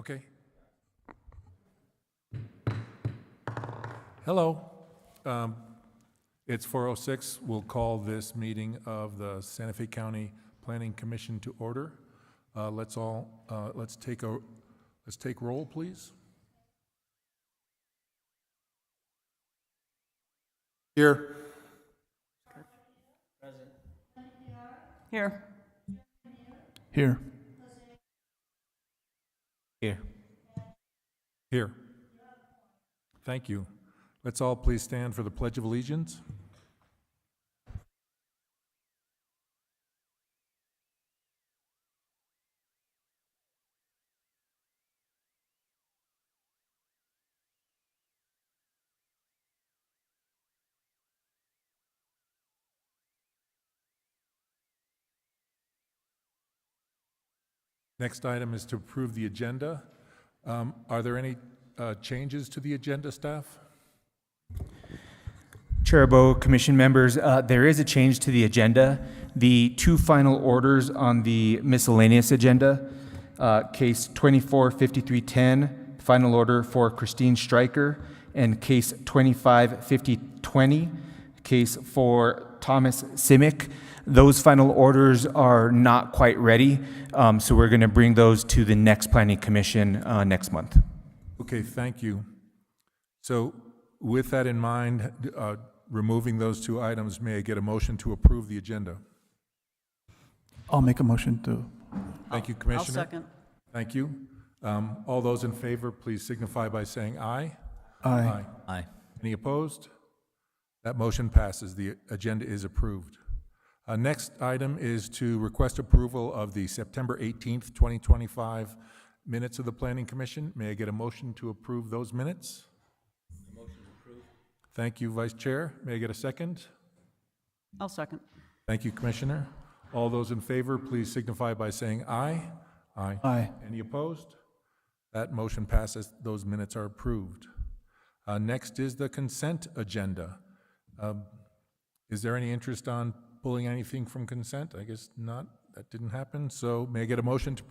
Okay. Hello. It's 4:06. We'll call this meeting of the Santa Fe County Planning Commission to order. Let's take roll, please. Here. Here. Here. Here. Here. Thank you. Let's all please stand for the Pledge of Allegiance. Next item is to approve the agenda. Are there any changes to the agenda, staff? Chair Abo, Commission members, there is a change to the agenda. The two final orders on the miscellaneous agenda, case 245310, final order for Christine Stryker, and case 255020, case for Thomas Simic. Those final orders are not quite ready, so we're going to bring those to the next Planning Commission next month. Okay, thank you. So with that in mind, removing those two items, may I get a motion to approve the agenda? I'll make a motion to. Thank you, I'll Commissioner. second. Thank you. All those in favor, please signify by saying aye. Aye. Aye. Any opposed? That motion passes. The agenda is approved. Next item is to request approval of the September 18th, 2025 minutes of the Planning Commission. May I get a motion to approve those minutes? The motion is approved. Thank you, Vice Chair. May I get a second? I'll second. Thank you, Commissioner. All those in favor, please signify by saying aye. Aye. Aye. Any opposed? That motion passes. Those minutes are approved. Next is the consent agenda. Is there any interest on pulling anything from consent? I guess not. That didn't happen. So may I get a motion to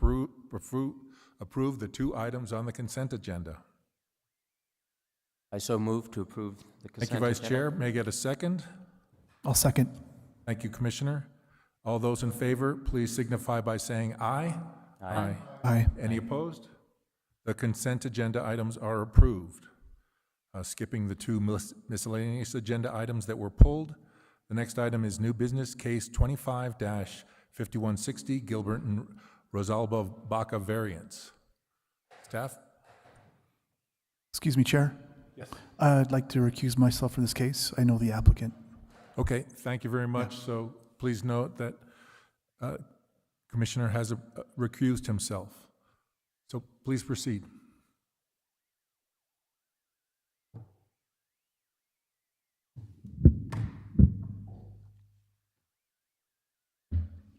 approve the two items on the consent agenda? I so move to approve the consent Thank you, Vice agenda. Chair. May I get a second? I'll second. Thank you, Commissioner. All those in favor, please signify by saying aye. Aye. Aye. Any opposed? The consent agenda items are approved. Skipping the two miscellaneous agenda items that were pulled. The next item is new business case 25-5160, Gilbert and Rosalba Baca variance. Staff? Excuse me, Chair. Yes. I'd like to recuse myself from this case. I know the applicant. Okay, thank you very much. So please note that Commissioner has recused himself. So please proceed.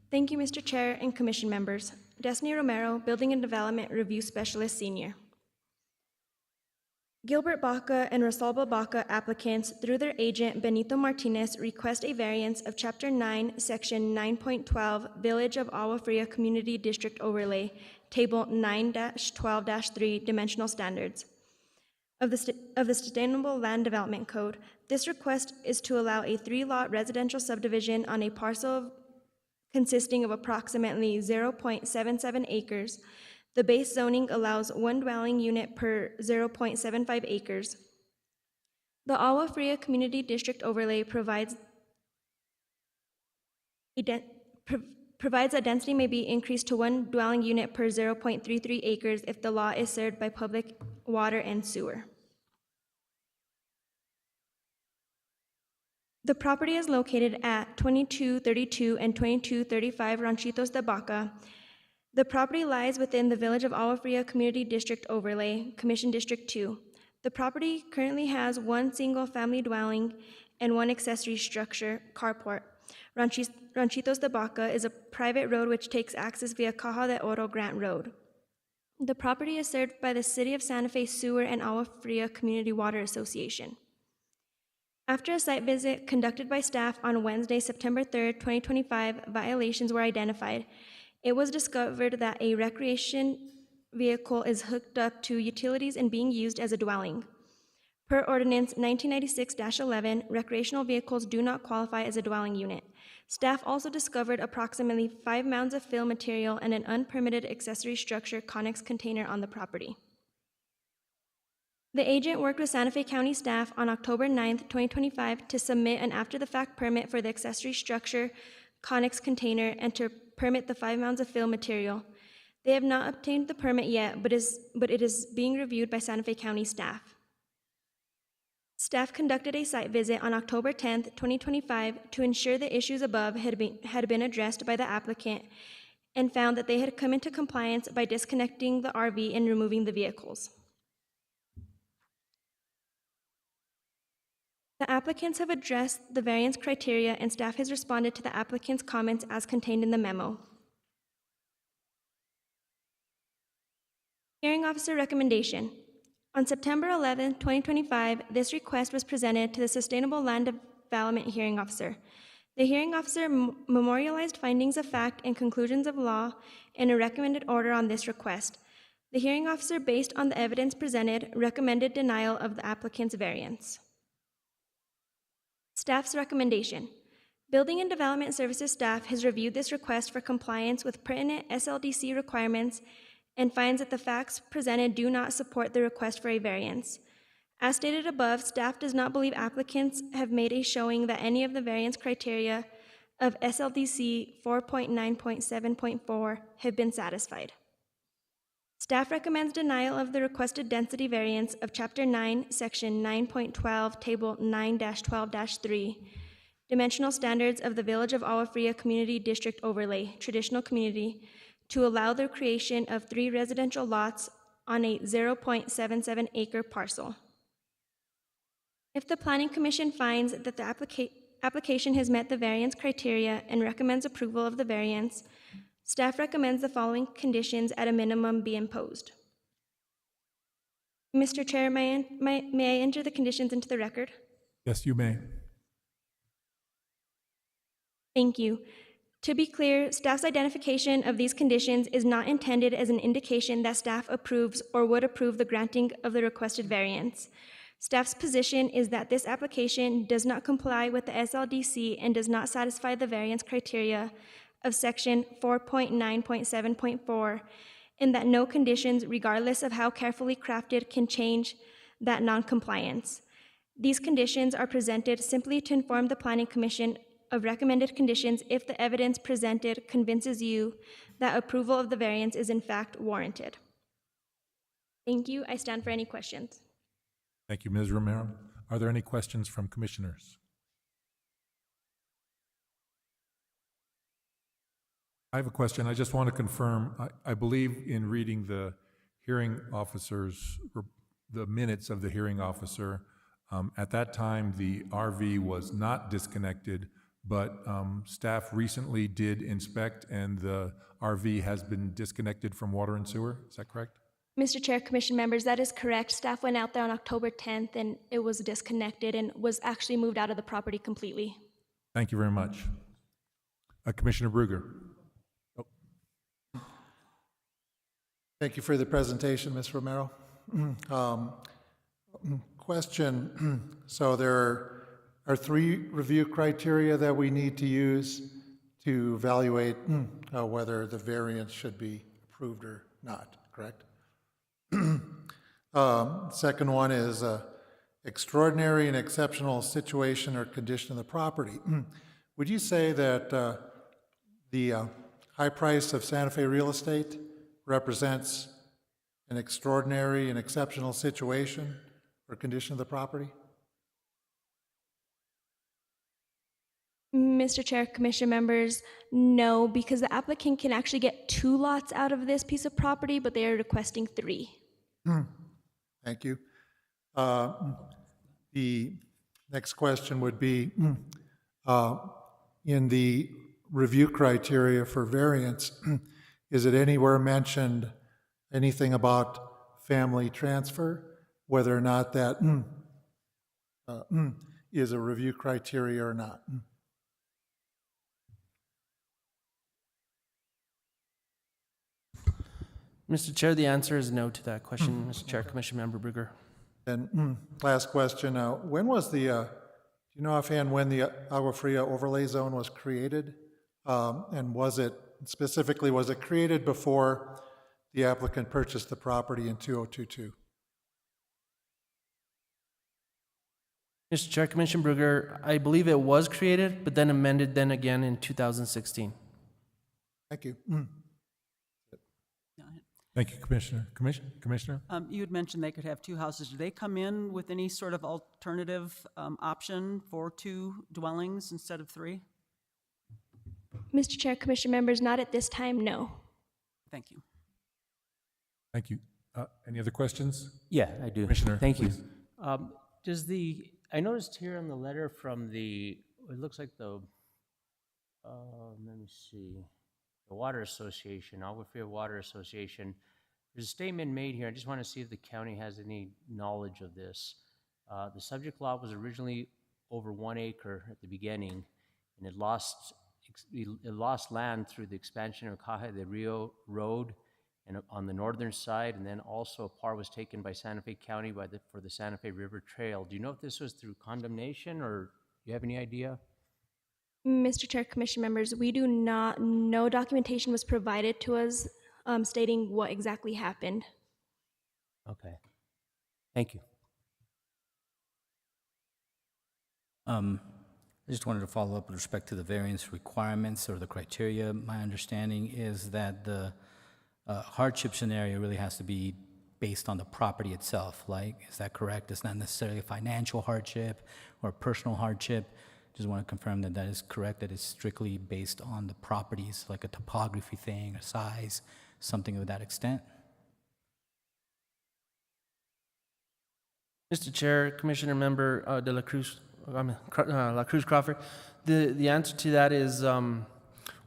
Thank you, Mr. Chair and Commission members. Destiny Romero, Building and Development Review Specialist, Senior. Gilbert Baca and Rosalba Baca applicants, through their agent Benito Martinez, request a variance of Chapter 9, Section 9.12, Village of Agua Fria Community District Overlay, Table 9-12-3, Dimensional Standards of the Sustainable Land Development Code. This request is to allow a 3-lot residential subdivision on a parcel consisting of approximately 0.77 acres. The base zoning allows 1 dwelling unit per 0.75 acres. The Agua Fria Community District Overlay provides that density may be increased to 1 dwelling unit per 0.33 acres if the lot is served by public water and sewer. The property is located at 2232 and 2235 Ranchitos de Baca. The property lies within the Village of Agua Fria Community District Overlay, Commission District 2. The property currently has 1 single-family dwelling and 1 accessory structure, carport. Ranchitos de Baca is a private road which takes access via Caja de Oro Grant Road. The property is served by the City of Santa Fe Sewer and Agua Fria Community Water Association. After a site visit conducted by staff on Wednesday, September 3rd, 2025, violations were identified. It was discovered that a recreation vehicle is hooked up to utilities and being used as a dwelling. Per Ordinance 1996-11, recreational vehicles do not qualify as a dwelling unit. Staff also discovered approximately 5 mounds of fill material and an unpermitted accessory structure Connex container on the property. The agent worked with Santa Fe County staff on October 9, 2025 to submit an after-the-fact permit for the accessory structure Connex container and to permit the 5 mounds of fill material. They have not obtained the permit yet, but it is being reviewed by Santa Fe County staff. Staff conducted a site visit on October 10, 2025 to ensure the issues above had been addressed by the applicant and found that they had come into compliance by disconnecting the RV and removing the vehicles. The applicants have addressed the variance criteria and staff has responded to the applicant's comments as contained in the memo. Hearing officer recommendation. On September 11, 2025, this request was presented to the Sustainable Land Development Hearing Officer. The hearing officer memorialized findings of fact and conclusions of law in a recommended order on this request. The hearing officer, based on the evidence presented, recommended denial of the applicant's variance. Staff's recommendation. Building and Development Services staff has reviewed this request for compliance with pertinent SLDC requirements and finds that the facts presented do not support the request for a variance. As stated above, staff does not believe applicants have made a showing that any of the variance criteria of SLDC 4.9.7.4 have been satisfied. Staff recommends denial of the requested density variance of Chapter 9, Section 9.12, Table 9-12-3, Dimensional Standards of the Village of Agua Fria Community District Overlay, Traditional Community, to allow the creation of 3 residential lots on a 0.77 acre parcel. If the Planning Commission finds that the application has met the variance criteria and recommends approval of the variance, staff recommends the following conditions at a minimum be imposed. Mr. Chair, may I enter the conditions into the record? Yes, you may. Thank you. To be clear, staff's identification of these conditions is not intended as an indication that staff approves or would approve the granting of the requested variance. Staff's position is that this application does not comply with the SLDC and does not satisfy the variance criteria of Section 4.9.7.4, and that no conditions, regardless of how carefully crafted, can change that noncompliance. These conditions are presented simply to inform the Planning Commission of recommended conditions if the evidence presented convinces you that approval of the variance is in fact warranted. Thank you. I stand for any questions. Thank you, Ms. Romero. Are there any questions from commissioners? I have a question. I just want to confirm, I believe in reading the hearing officer's, the minutes of the hearing officer, at that time, the RV was not disconnected, but staff recently did inspect and the RV has been disconnected from water and sewer. Is that correct? Mr. Chair, Commission members, that is correct. Staff went out there on October 10th and it was disconnected and was actually moved out of the property completely. Thank you very much. Commissioner Bruger. Thank you for the presentation, Ms. Romero. Question, so there are 3 review criteria that we need to use to evaluate whether the variance should be approved or not, correct? Second one is extraordinary and exceptional situation or condition of the property. Would you say that the high price of Santa Fe real estate represents an extraordinary and exceptional situation or condition of the property? Mr. Chair, Commission members, no, because the applicant can actually get 2 lots out of this piece of property, but they are requesting 3. Thank you. The next question would be, in the review criteria for variance, is it anywhere mentioned anything about family transfer, whether or not that is a review criteria or not? Mr. Chair, the answer is no to that question, Mr. Chair, Commission Member Brugger. And last question, when was the, do you know offhand when the Agua Fria overlay zone was created? And was it, specifically, was it created before the applicant purchased the property in 2022? Mr. Chair, Commission Brugger, I believe it was created, but then amended then again in 2016. Thank you. Thank you, Commissioner. Commissioner? You had mentioned they could have two houses. Do they come in with any sort of alternative option for two dwellings instead of three? Mr. Chair, Commission members, not at this time, no. Thank you. Thank you. Any other questions? Yeah, I do. Commissioner, Thank you. please. I noticed here on the letter from it looks like let me see, the Water Association, Agua Fria Water Association. There's a statement made here. I just want to see if the county has any knowledge of this. The subject lot was originally over 1 acre at the beginning, and it lost land through the expansion of Caja de Rio Road and on the northern side, and then also a part was taken by Santa Fe County for the Santa Fe River Trail. Do you know if this was through condemnation, or do you have any idea? Mr. Chair, Commission members, we do not, no documentation was provided to us stating what exactly happened. Okay. Thank you. I just wanted to follow up with respect to the variance requirements or the criteria. My understanding is that the hardship scenario really has to be based on the property itself. Like, is that correct? It's not necessarily a financial hardship or personal hardship. Just want to confirm that that is correct, that it's strictly based on the properties, like a topography thing, a size, something of that extent. Mr. Chair, Commissioner Member La Cruz Crawford, the answer to that is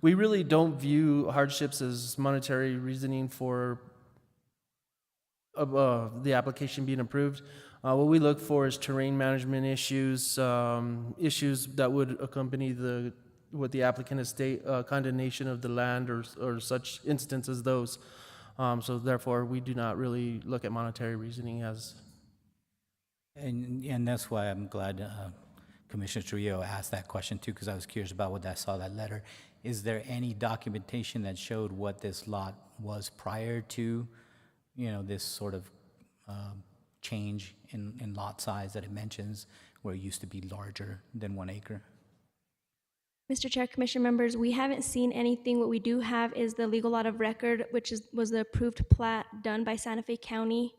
we really don't view hardships as monetary reasoning for the application being approved. What we look for is terrain management issues, issues that would accompany what the applicant has condemnation of the land or such instances as those. So therefore, we do not really look at monetary reasoning as. And that's why I'm glad Commissioner Trujillo asked that question too, because I was curious about what I saw that letter. Is there any documentation that showed what this lot was prior to, this sort of change in lot size that it mentions, where it used to be larger than 1 acre? Mr. Chair, Commission members, we haven't seen anything. What we do have is the legal lot of record, which was the approved plat done by Santa Fe County,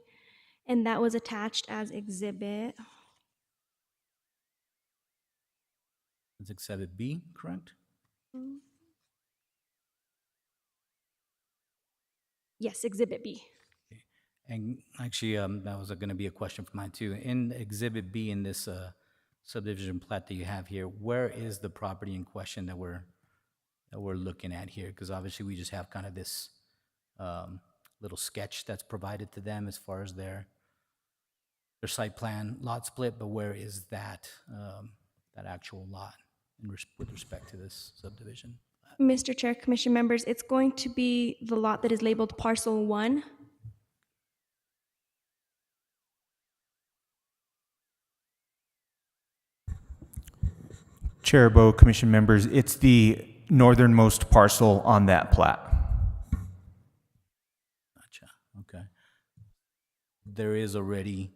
and that was attached as exhibit. It's Exhibit B, correct? Yes, exhibit B. And actually, that was going to be a question for mine too. In Exhibit B in this subdivision plat that you have here, where is the property in question that we're looking at here? Because obviously we just have kind of this little sketch that's provided to them as far as their site plan lot split, but where is that that actual lot with respect to this subdivision? Mr. Chair, Commission members, it's going to be the lot that is labeled Parcel 1. Chair Bo, Commission members, it's the northernmost parcel on that plat. Gotcha. Okay. There is already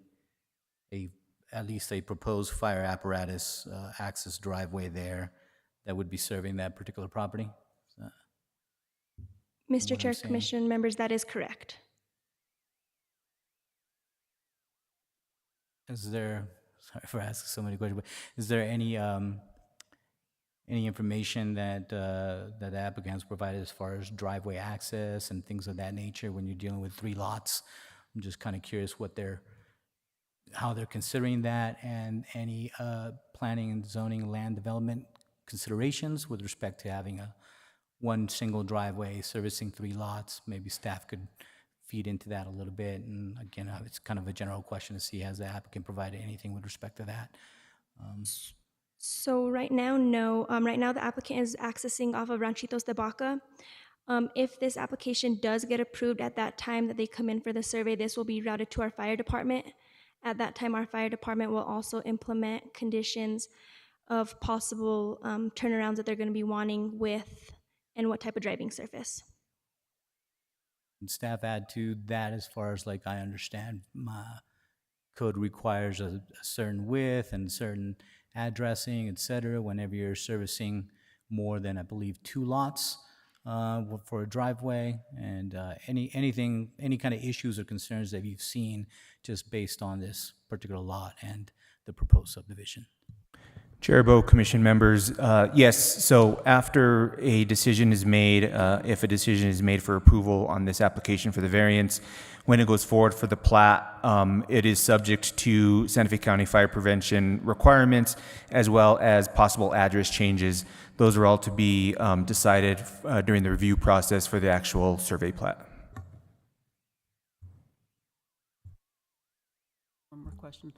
at least a proposed fire apparatus access driveway there that would be serving that particular property? Mr. What Chair, I'm saying. Commission members, that is correct. Is there, sorry for asking so many questions, but is there any information that that the applicant has provided as far as driveway access and things of that nature when you're dealing with 3 lots? I'm just kind of curious how they're considering that, and any planning and zoning land development considerations with respect to having one single driveway servicing 3 lots. Maybe staff could feed into that a little bit. And again, it's kind of a general question to see, has the applicant provided anything with respect to that? So right now, no. Right now, the applicant is accessing off of Ranchitos de Baca. If this application does get approved at that time that they come in for the survey, this will be routed to our fire department. At that time, our fire department will also implement conditions of possible turnarounds that they're going to be wanting with and what type of driving surface. And staff add to that as far as like I understand, my code requires a certain width and certain addressing, et cetera, whenever you're servicing more than, I believe, 2 lots for a driveway, and any kind of issues or concerns that you've seen just based on this particular lot and the proposed subdivision. Chair Bo, Commission members, yes, so after a decision is made, if a decision is made for approval on this application for the variance, when it goes forward for the plat, it is subject to Santa Fe County Fire Prevention requirements as well as possible address changes. Those are all to be decided during the review process for the actual survey plat. One more question.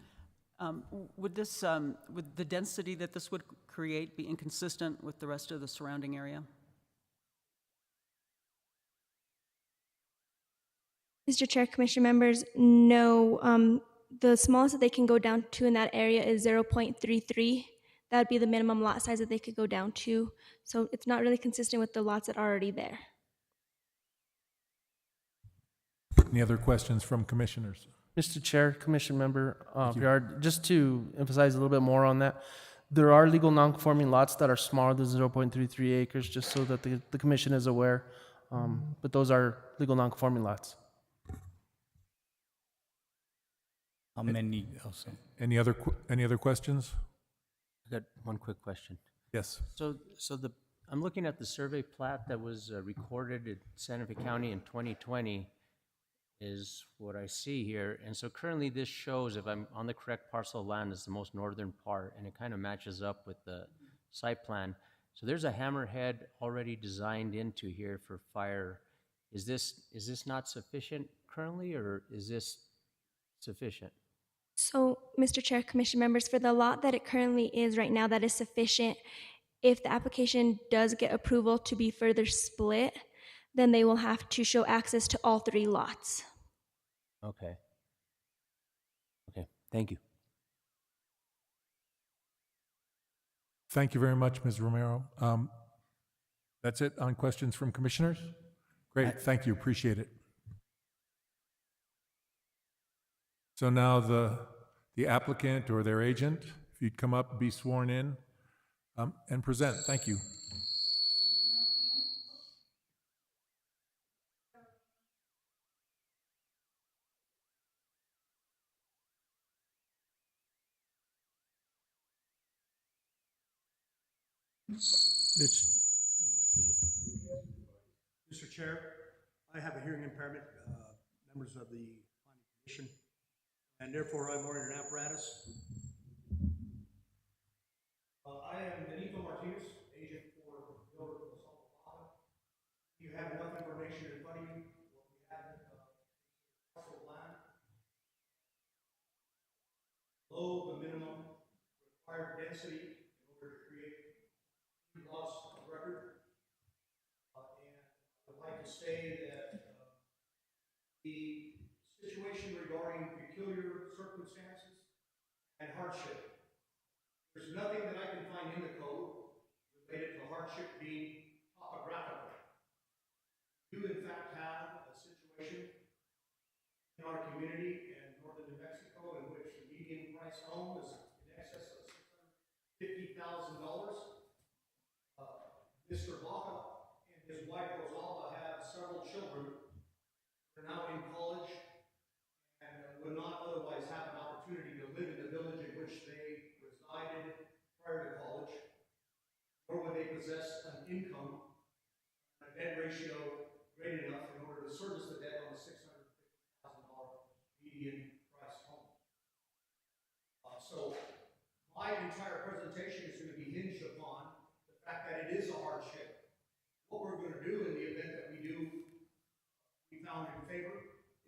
Would this, would the density that this would create be inconsistent with the rest of the surrounding area? Mr. Chair, Commission members, no. The smallest that they can go down to in that area is 0.33. That would be the minimum lot size that they could go down to. So it's not really consistent with the lots that are already there. Any other questions from commissioners? Mr. Chair, Commission Member Piar, just to emphasize a little bit more on that, there are legal non-conforming lots that are smaller than 0.33 acres, just so that the Commission is aware. But those are legal non-conforming lots. How many, also? Any other questions? I got one quick question. Yes. So I'm looking at the survey plat that was recorded in Santa Fe County in 2020 is what I see here. And so currently this shows, if I'm on the correct parcel of land, is the most northern part, and it kind of matches up with the site plan. So there's a hammerhead already designed into here for fire. Is this not sufficient currently, or is this sufficient? So, Mr. Chair, Commission members, for the lot that it currently is right now, that is sufficient. If the application does get approval to be further split, then they will have to show access to all 3 lots. Okay. Okay, thank you. Thank you very much, Ms. Romero. That's it on questions from commissioners? Great, thank you, appreciate it. So now the applicant or their agent, if you'd come up, be sworn in, and present. Thank you. Mr. Chair, I have a hearing impairment, members of the Planning Commission, and therefore I'm ordering an apparatus. I am Benito Martinez, agent for Builder of Los Alamos. You have enough information in front of you, what we have in parcel of land. Below the minimum required density in order to create 3 lots of record. And I would like to say that the situation regarding peculiar circumstances and hardship, there's nothing that I can find in the code related to hardship being topographical. You in fact have a situation in our community in northern New Mexico in which the median price home is in excess of $650,000. Mr. Baca and his wife Rosalba have several children. They're now in college and would not otherwise have an opportunity to live in the village in which they resided prior to college, nor would they possess an income, a debt ratio great enough in order to service the debt on a $650,000 median price home. So my entire presentation is going to be hinged upon the fact that it is a hardship. What we're going to do in the event that we found in favor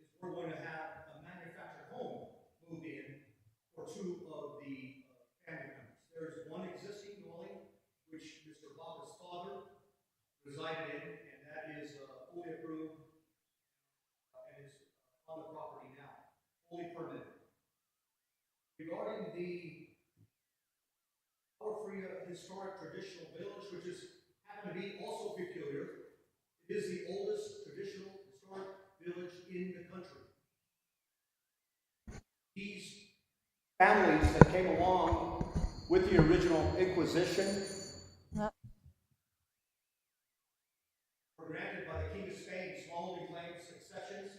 is we're going to have a manufactured home moved in for 2 of the family members. There's one existing dwelling which Mr. Baca's father resided in, and that is on the property now, fully permitted. Regarding the Agua Fria Historic Traditional Village, which is happen to be also peculiar, it is the oldest traditional historic village in the country. These families that came along with the original Inquisition were granted by the King of Spain smallholding claim successions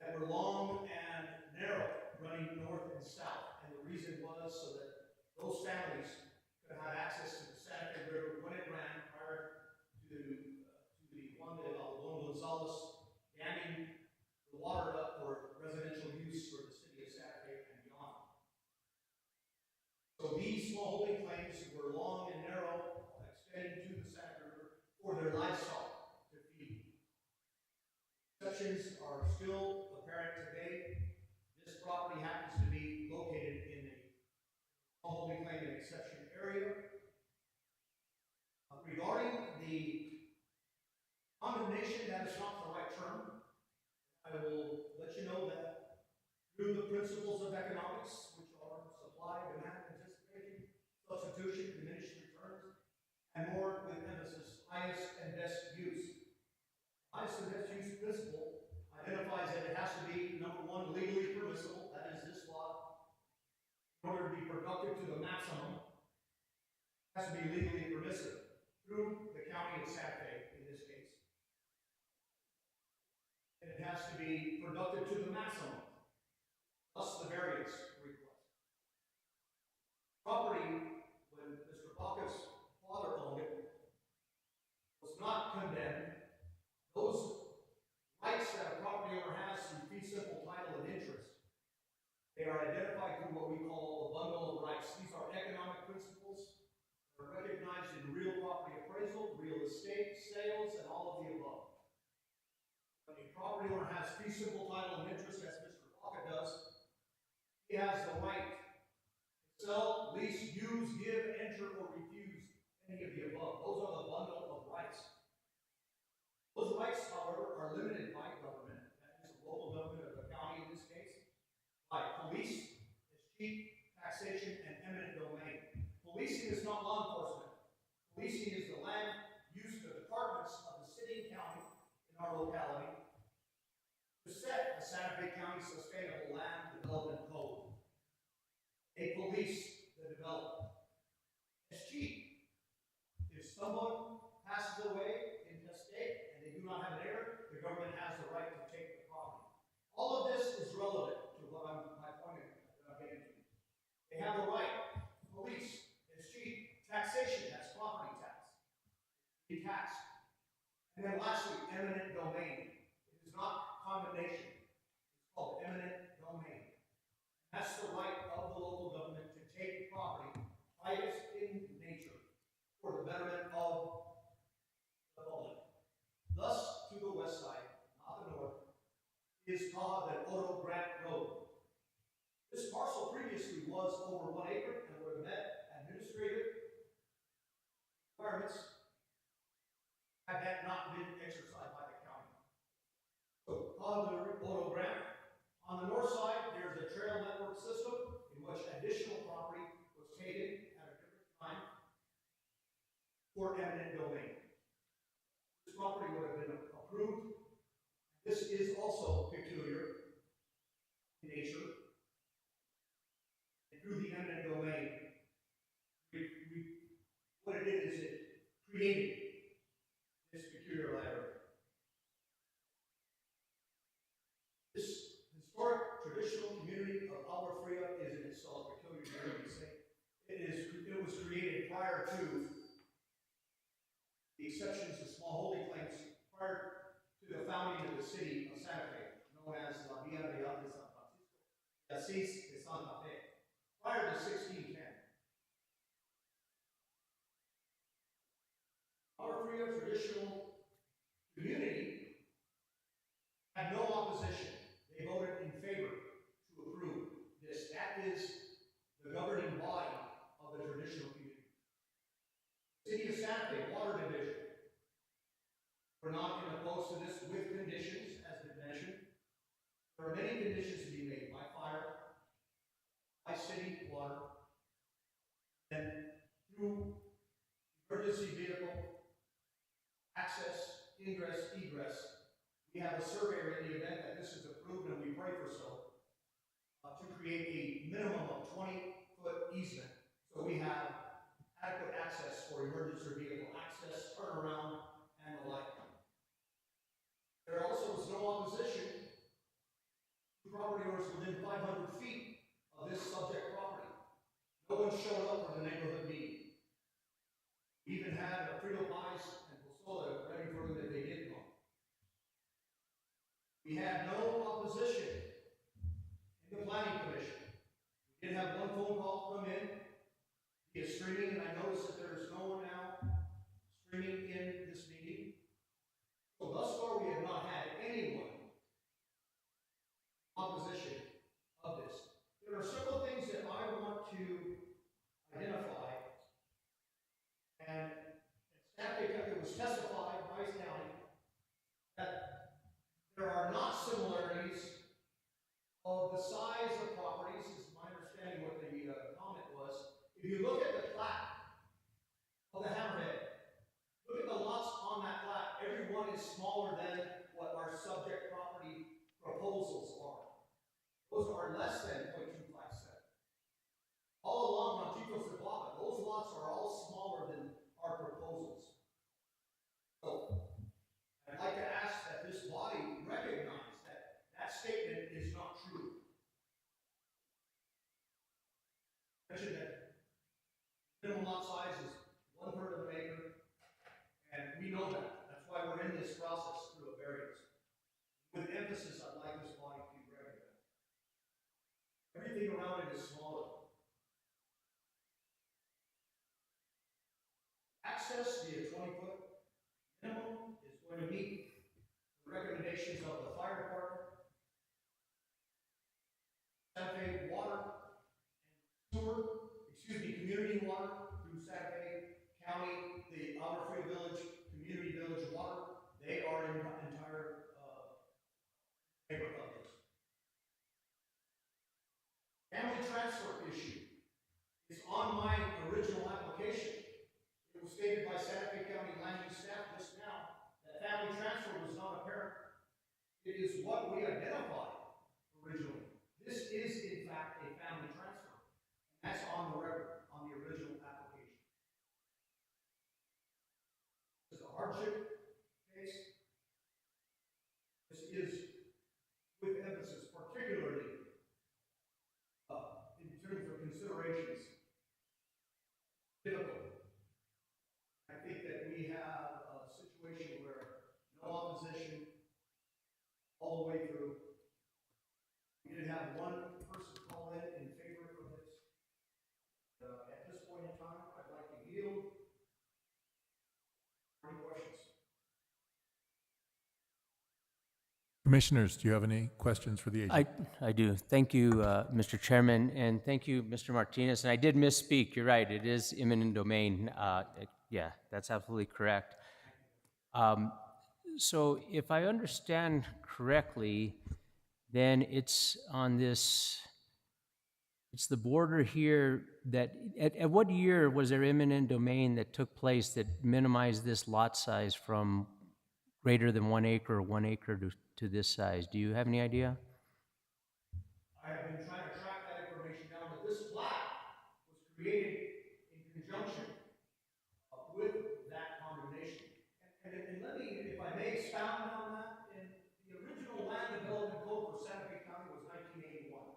that were long and narrow, running north and south. And the reason was so that those families could have access to the Santa Fe River when it ran prior to the Juan Gonzalez damming the water up for residential use for the city of Santa Fe and beyond. So these smallholding claims were long and narrow, extending to the Santa Fe River for their livestock to feed. Exceptions are still apparent today. This property happens to be located in a smallholding claim and exception area. Regarding the condemnation, that is not the right term. I will let you know that through the principles of economics, which are supply, demand, anticipation, substitution, diminished returns, and more with emphasis, highest and best use. Highest and best use principle identifies that it has to be, number one, legally permissible, that is this law. In order to be productive to the maximum, it has to be legally permissive through the county of Santa Fe in this case. And it has to be productive to the maximum, thus the variance request. Property, when Mr. Baca's father owned it, was not condemned. Those rights that a property owner has through fee simple title and interest, they are identified through what we call a bundle of rights. These are economic principles that are recognized in real property appraisal, real estate, sales, and all of the above. When a property owner has fee simple title and interest, as Mr. Baca does, he has the right to sell, lease, use, give, enter, or refuse any of the above. Those are the bundle of rights. Those rights, however, are limited by government, that is the local government of the county in this case, by police, escheat, taxation, and eminent domain. Policing is not law enforcement. Policing is the land use of the departments of the city and county in our locality to set the Santa Fe County Sustainable Land Development Code. They police the development. Escheat, if someone passes away intestate and they do not have an heir, the government has the right to take the property. All of this is relevant to what my point that I'm getting to. They have the right, police, escheat, taxation, that's property tax. Be taxed. And then lastly, eminent domain. It is not condemnation. It's called eminent domain. That's the right of the local government to take property, highest in nature, for the betterment of the public. Thus, to the west side, not the north, is Caja del Oro Grant Road. This parcel previously was over 1 acre and would have met administrative requirements had that not been exercised by the county. So, Caja del Oro Grant. On the north side, there's a trail network system in which additional property was taken at a different time for eminent domain. This property would have been approved. This is also peculiar in nature. And through the eminent domain, what it did is it created this peculiar area. This historic traditional community of Agua Fria is in itself peculiar, to say. It was created prior to the exceptions of smallholding claims, prior to the founding of the city of Santa Fe, known as La Villa Real de San Francisco, Asís de Santa Fe, prior to 1610. Agua Fria traditional community had no opposition. They voted in favor to approve this. That is the governing body of the traditional community. City of Santa Fe Water Division were not opposed to this with conditions, as been mentioned. ingress, egress. We have a surveyor in the event that this is approved, and we pray for so, to create a minimum of 20-foot easement. So we have adequate access for emergency vehicle access, turnaround, and the like. There also was no opposition to property owners within 500 feet of this subject property. No one showed up for the neighborhood meeting. We even had Frito Pies and Posola ready for them if they did come. We had no opposition in the planning commission. We did have one phone call come in via streaming, and I noticed that there is no one now streaming in this meeting. So thus far, we have not had anyone opposition of this. There are several things that I want to identify, and it was testified by county that there are not similarities of the size of properties, is my understanding what the comment was. If you look at the plat of the Hammerhead, look at the lots on that plat. Every one is smaller than what our subject property proposals are. Those are less than 0.257. All along Ranchitos de Plata, those lots are all smaller than our proposals. So, I'd like to ask that this body recognize that that statement is not true. Mentioned that minimum lot size is 1/3 of an acre, and we know that. That's why we're in this process through a variance. With emphasis, I'd like this body to recognize. Everything around it is smaller. Access via 20-foot minimum is going to meet the recommendations of the fire department, Santa Fe Water and Sewer, community water through Santa Fe County, the Outer Free Village, Community Village Water. They are in entire favor of this. Family transfer issue is on my original application. It was stated by Santa Fe County Land Use staff just now that family transfer was not apparent. It is what we identified originally. This is, in fact, a family transfer. And that's on the record, on the original application. This is a hardship case. This is, with emphasis, particularly in terms of considerations, difficult. I think that we have a situation where no opposition all the way through. We did have one person call in favor of this. At this point in time, I'd like to yield. Any questions? Commissioners, do you have any questions for the agent? I do. Thank you, Mr. Chairman, and thank you, Mr. Martinez. And I did misspeak. You're right. It is eminent domain. Yeah, that's absolutely correct. So if I understand correctly, then it's on this, it's the border here that, at what year was there eminent domain that took place that minimized this lot size from greater than 1 acre or 1 acre to this size? Do you have any idea? I have been trying to track that information down, but this plat was created in conjunction with that condemnation. And let me, if I may expound on that, and the original land development code for Santa Fe County was 1981.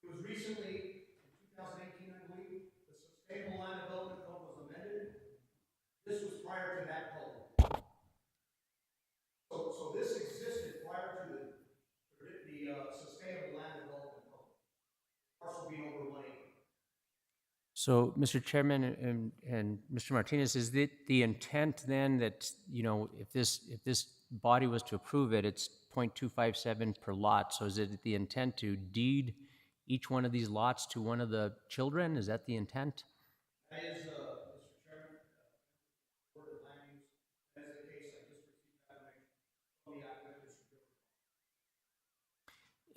It was recently, in 2018, I believe, the Sustainable Land Development Code was amended. This was prior to that code. So this existed prior to the Sustainable Land Development Code. Parcel being over 1 acre. So, Mr. Chairman and Mr. Martinez, is it the intent then that, you know, if this body was to approve it, it's 0.257 per lot, so is it the intent to deed each one of these lots to one of the children? Is that the intent? That is, Mr. Chairman, Board of Land Use, that is the case. I just received that information from the applicant, Mr. Gifford.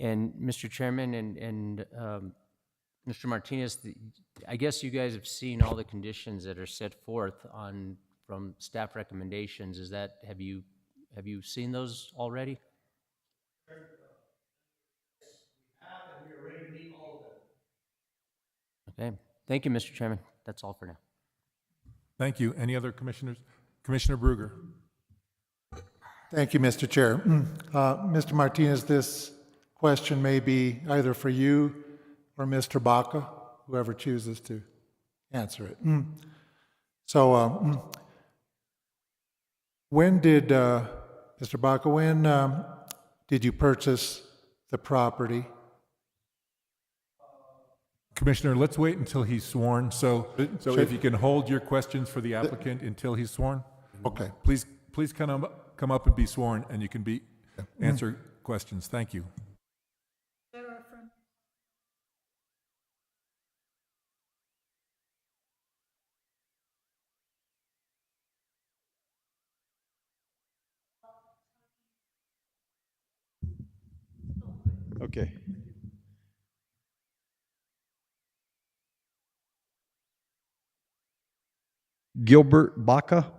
And Mr. Chairman and Mr. Martinez, I guess you guys have seen all the conditions that are set forth on from staff recommendations. Is that, have you seen those already? Okay, thank you, Mr. Chairman. That's all for now. Thank you. Any other commissioners? Commissioner Bruger. Thank you, Mr. Chair. Mr. Martinez, this question may be either for you or Mr. Baca, whoever chooses to answer it. So, when did, Mr. Baca, when did you purchase the property? Commissioner, let's wait until he's sworn. So if you can hold your questions for the applicant until he's sworn. Okay. Please come up and be sworn, and you can answer questions. Thank you. Okay. Gilbert Baca,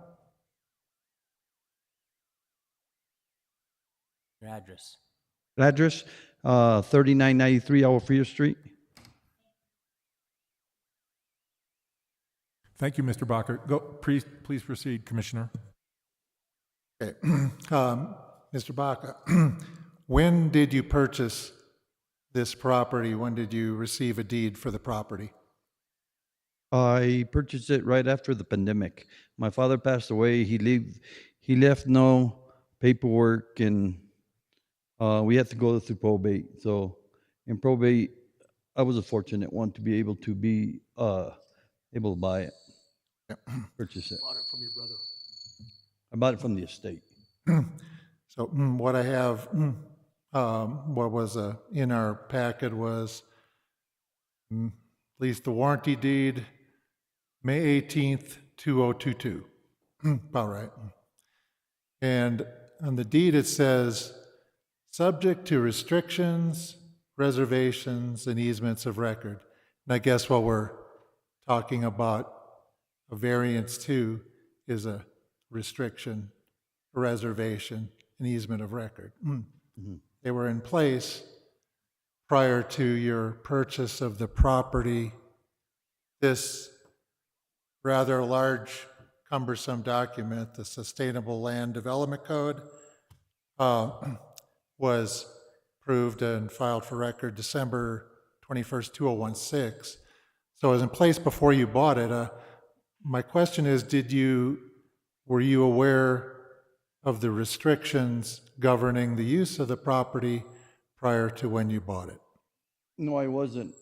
Your address. address 3993 Agua Fria Street. Thank you, Mr. Baca. Please proceed, Commissioner. Okay. Mr. Baca, when did you purchase this property? When did you receive a deed for the property? I purchased it right after the pandemic. My father passed away. He left no paperwork, and we had to go through probate. So in probate, I was a fortunate one to be able to able to buy it, purchase it. Bought it from your brother. I bought it from the estate. So what I have, what was in our packet was at least the warranty deed, May 18th, 2022. About right. And on the deed it says, subject to restrictions, reservations, and easements of record. And I guess what we're talking about a variance to is a restriction, a reservation, an easement of record. They were in place prior to your purchase of the property. This rather large, cumbersome document, the Sustainable Land Development Code, was approved and filed for record December 21st, 2016. So it was in place before you bought it. My question is, were you aware of the restrictions governing the use of the property prior to when you bought it? No, I wasn't.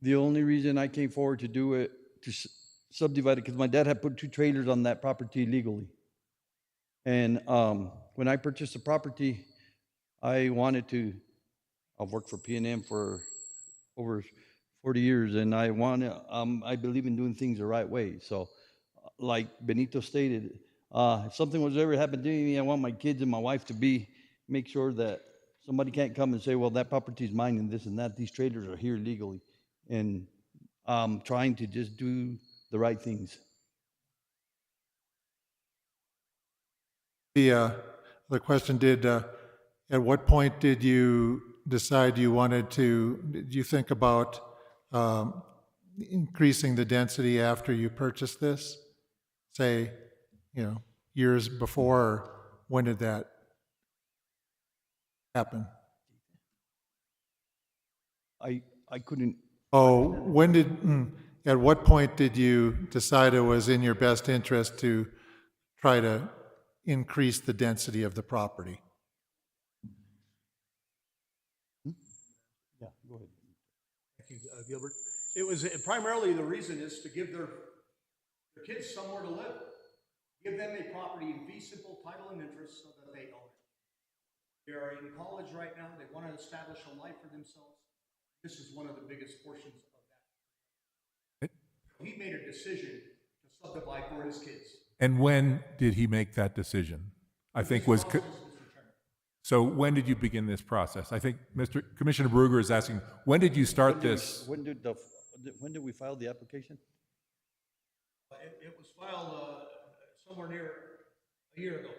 The only reason I came forward to do it, to subdivide it, because my dad had put 2 trailers on that property illegally. And when I purchased the property, I wanted to, I've worked for P&M for over 40 years, and I believe in doing things the right way. So like Benito stated, if something was ever happened to me, I want my kids and my wife to make sure that somebody can't come and say, well, that property is mine and this and that. These trailers are here legally. And I'm trying to just do the right things. The question at what point did you decide did you think about increasing the density after you purchased this? Say, years before, or when did that happen? I couldn't. Oh, at what point did you decide it was in your best interest to try to increase the density of the property? Yeah, go ahead. Thank you, Gilbert. It was primarily, the reason is to give their kids somewhere to live. Give them a property in fee simple title and interest so that they own it. They are in college right now. They want to establish a life for themselves. This is one of the biggest portions of that. He made a decision to subdivide for his kids. And when did he make that decision? I think was. So when did you begin this process? I think Commissioner Bruger is asking, when did you start this? When did we file the application? It was filed somewhere near a year ago.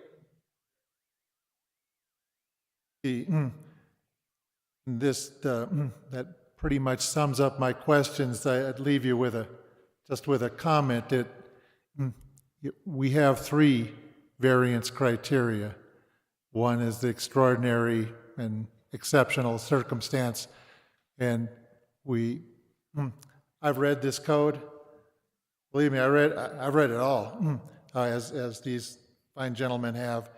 That pretty much sums up my questions. I'd leave you with just with a comment that we have three variance criteria. One is the extraordinary and exceptional circumstance, and I've read this code. Believe me, I've read it all, as these fine gentlemen have.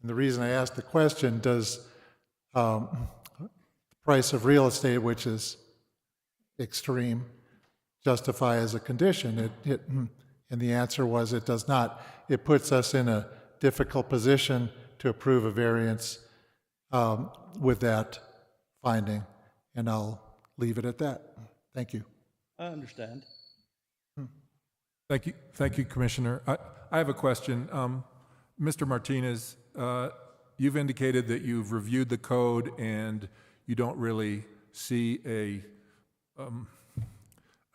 And the reason I asked the question, does the price of real estate, which is extreme, justify as a condition? And the answer was it does not. It puts us in a difficult position to approve a variance with that finding, and I'll leave it at that. Thank you. I understand. Thank you, Commissioner. I have a question. Mr. Martinez, you've indicated that you've reviewed the code and you don't really see a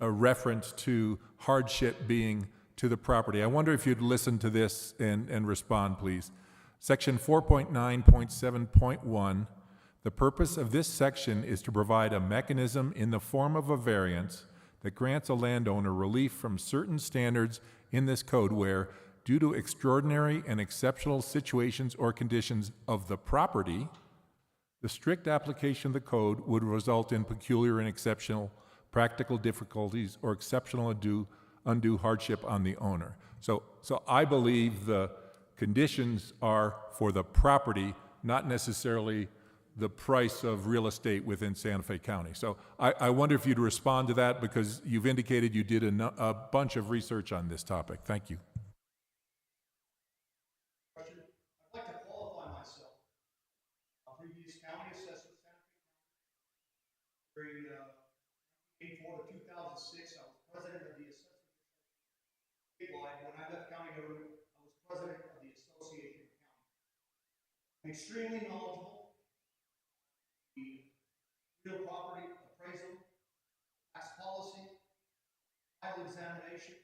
reference to hardship being to the property. I wonder if you'd listen to this and respond, please. Section 4.9.7.1, the purpose of this section is to provide a mechanism in the form of a variance that grants a landowner relief from certain standards in this code where, due to extraordinary and exceptional situations or conditions of the property, the strict application of the code would result in peculiar and exceptional practical difficulties or exceptional undue hardship on the owner. So I believe the conditions are for the property, not necessarily the price of real estate within Santa Fe County. So I wonder if you'd respond to that, because you've indicated you did a bunch of research on this topic. Thank you. I'd like to qualify myself. A previous county assessor, Santa Fe County. During 1984 to 2006, I was president of the assessment statewide. When I left county government, I was president of the Association of Counties. I'm extremely knowledgeable. The real property appraisal, tax policy, title examination,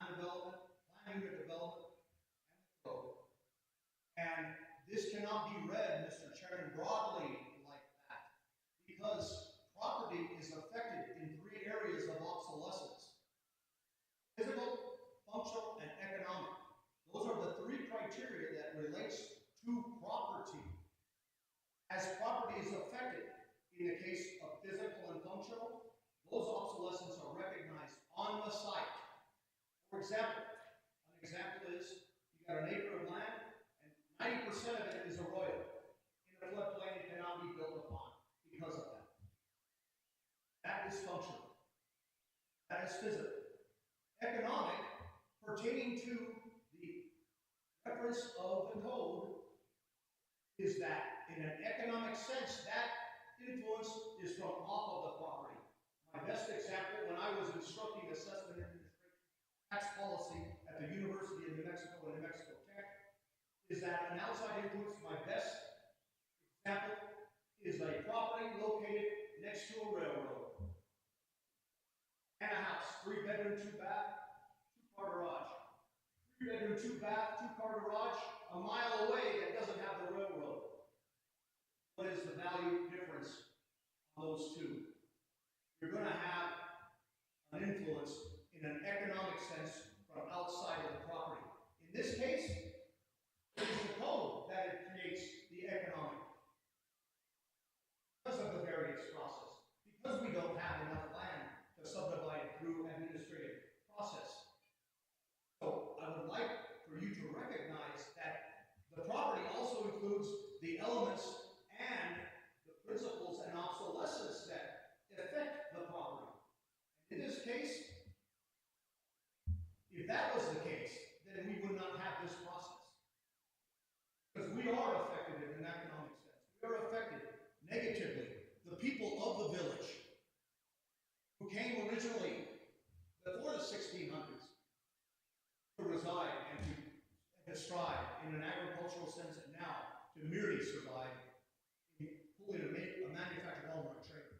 land development, land unit development, and the code. And this cannot be read, Mr. Chairman, broadly like that, because property is affected in three areas of obsolescence: physical, functional, and economic. Those are the three criteria that relates to property. As property is affected in the case of physical and functional, those obsolescence are recognized on the site. For example, an example is you got an acre of land and 90% of it is arroyo. In a floodplain, it cannot be built upon because of that. That is functional. That is physical. Economic, pertaining to the reference of the code, is that in an economic sense, that influence is from off of the property. My best example, when I was instructing assessment administration tax policy at the University of New Mexico and New Mexico Tech, is that an outside influence. My best example is a property located next to a railroad and a house, 3-bedroom, 2-bath, 2-car garage. 3-bedroom, 2-bath, 2-car garage, a mile away that doesn't have the railroad. What is the value difference on those two? You're going to have an influence in an economic sense from outside of the property. In this case, it is the code that it creates the economic. Because of the variance process, because we don't have enough land to subdivide through administrative process. So I would like for you to recognize that the property also includes the elements and the principles and obsolescence that affect the property. In this case, if that was the case, then we would not have this process. Because we are affected in an economic sense. We are affected negatively. The people of the village who came originally before the 1600s to reside and to strive in an agricultural sense, and now to merely survive in pulling a manufactured home or a trailer.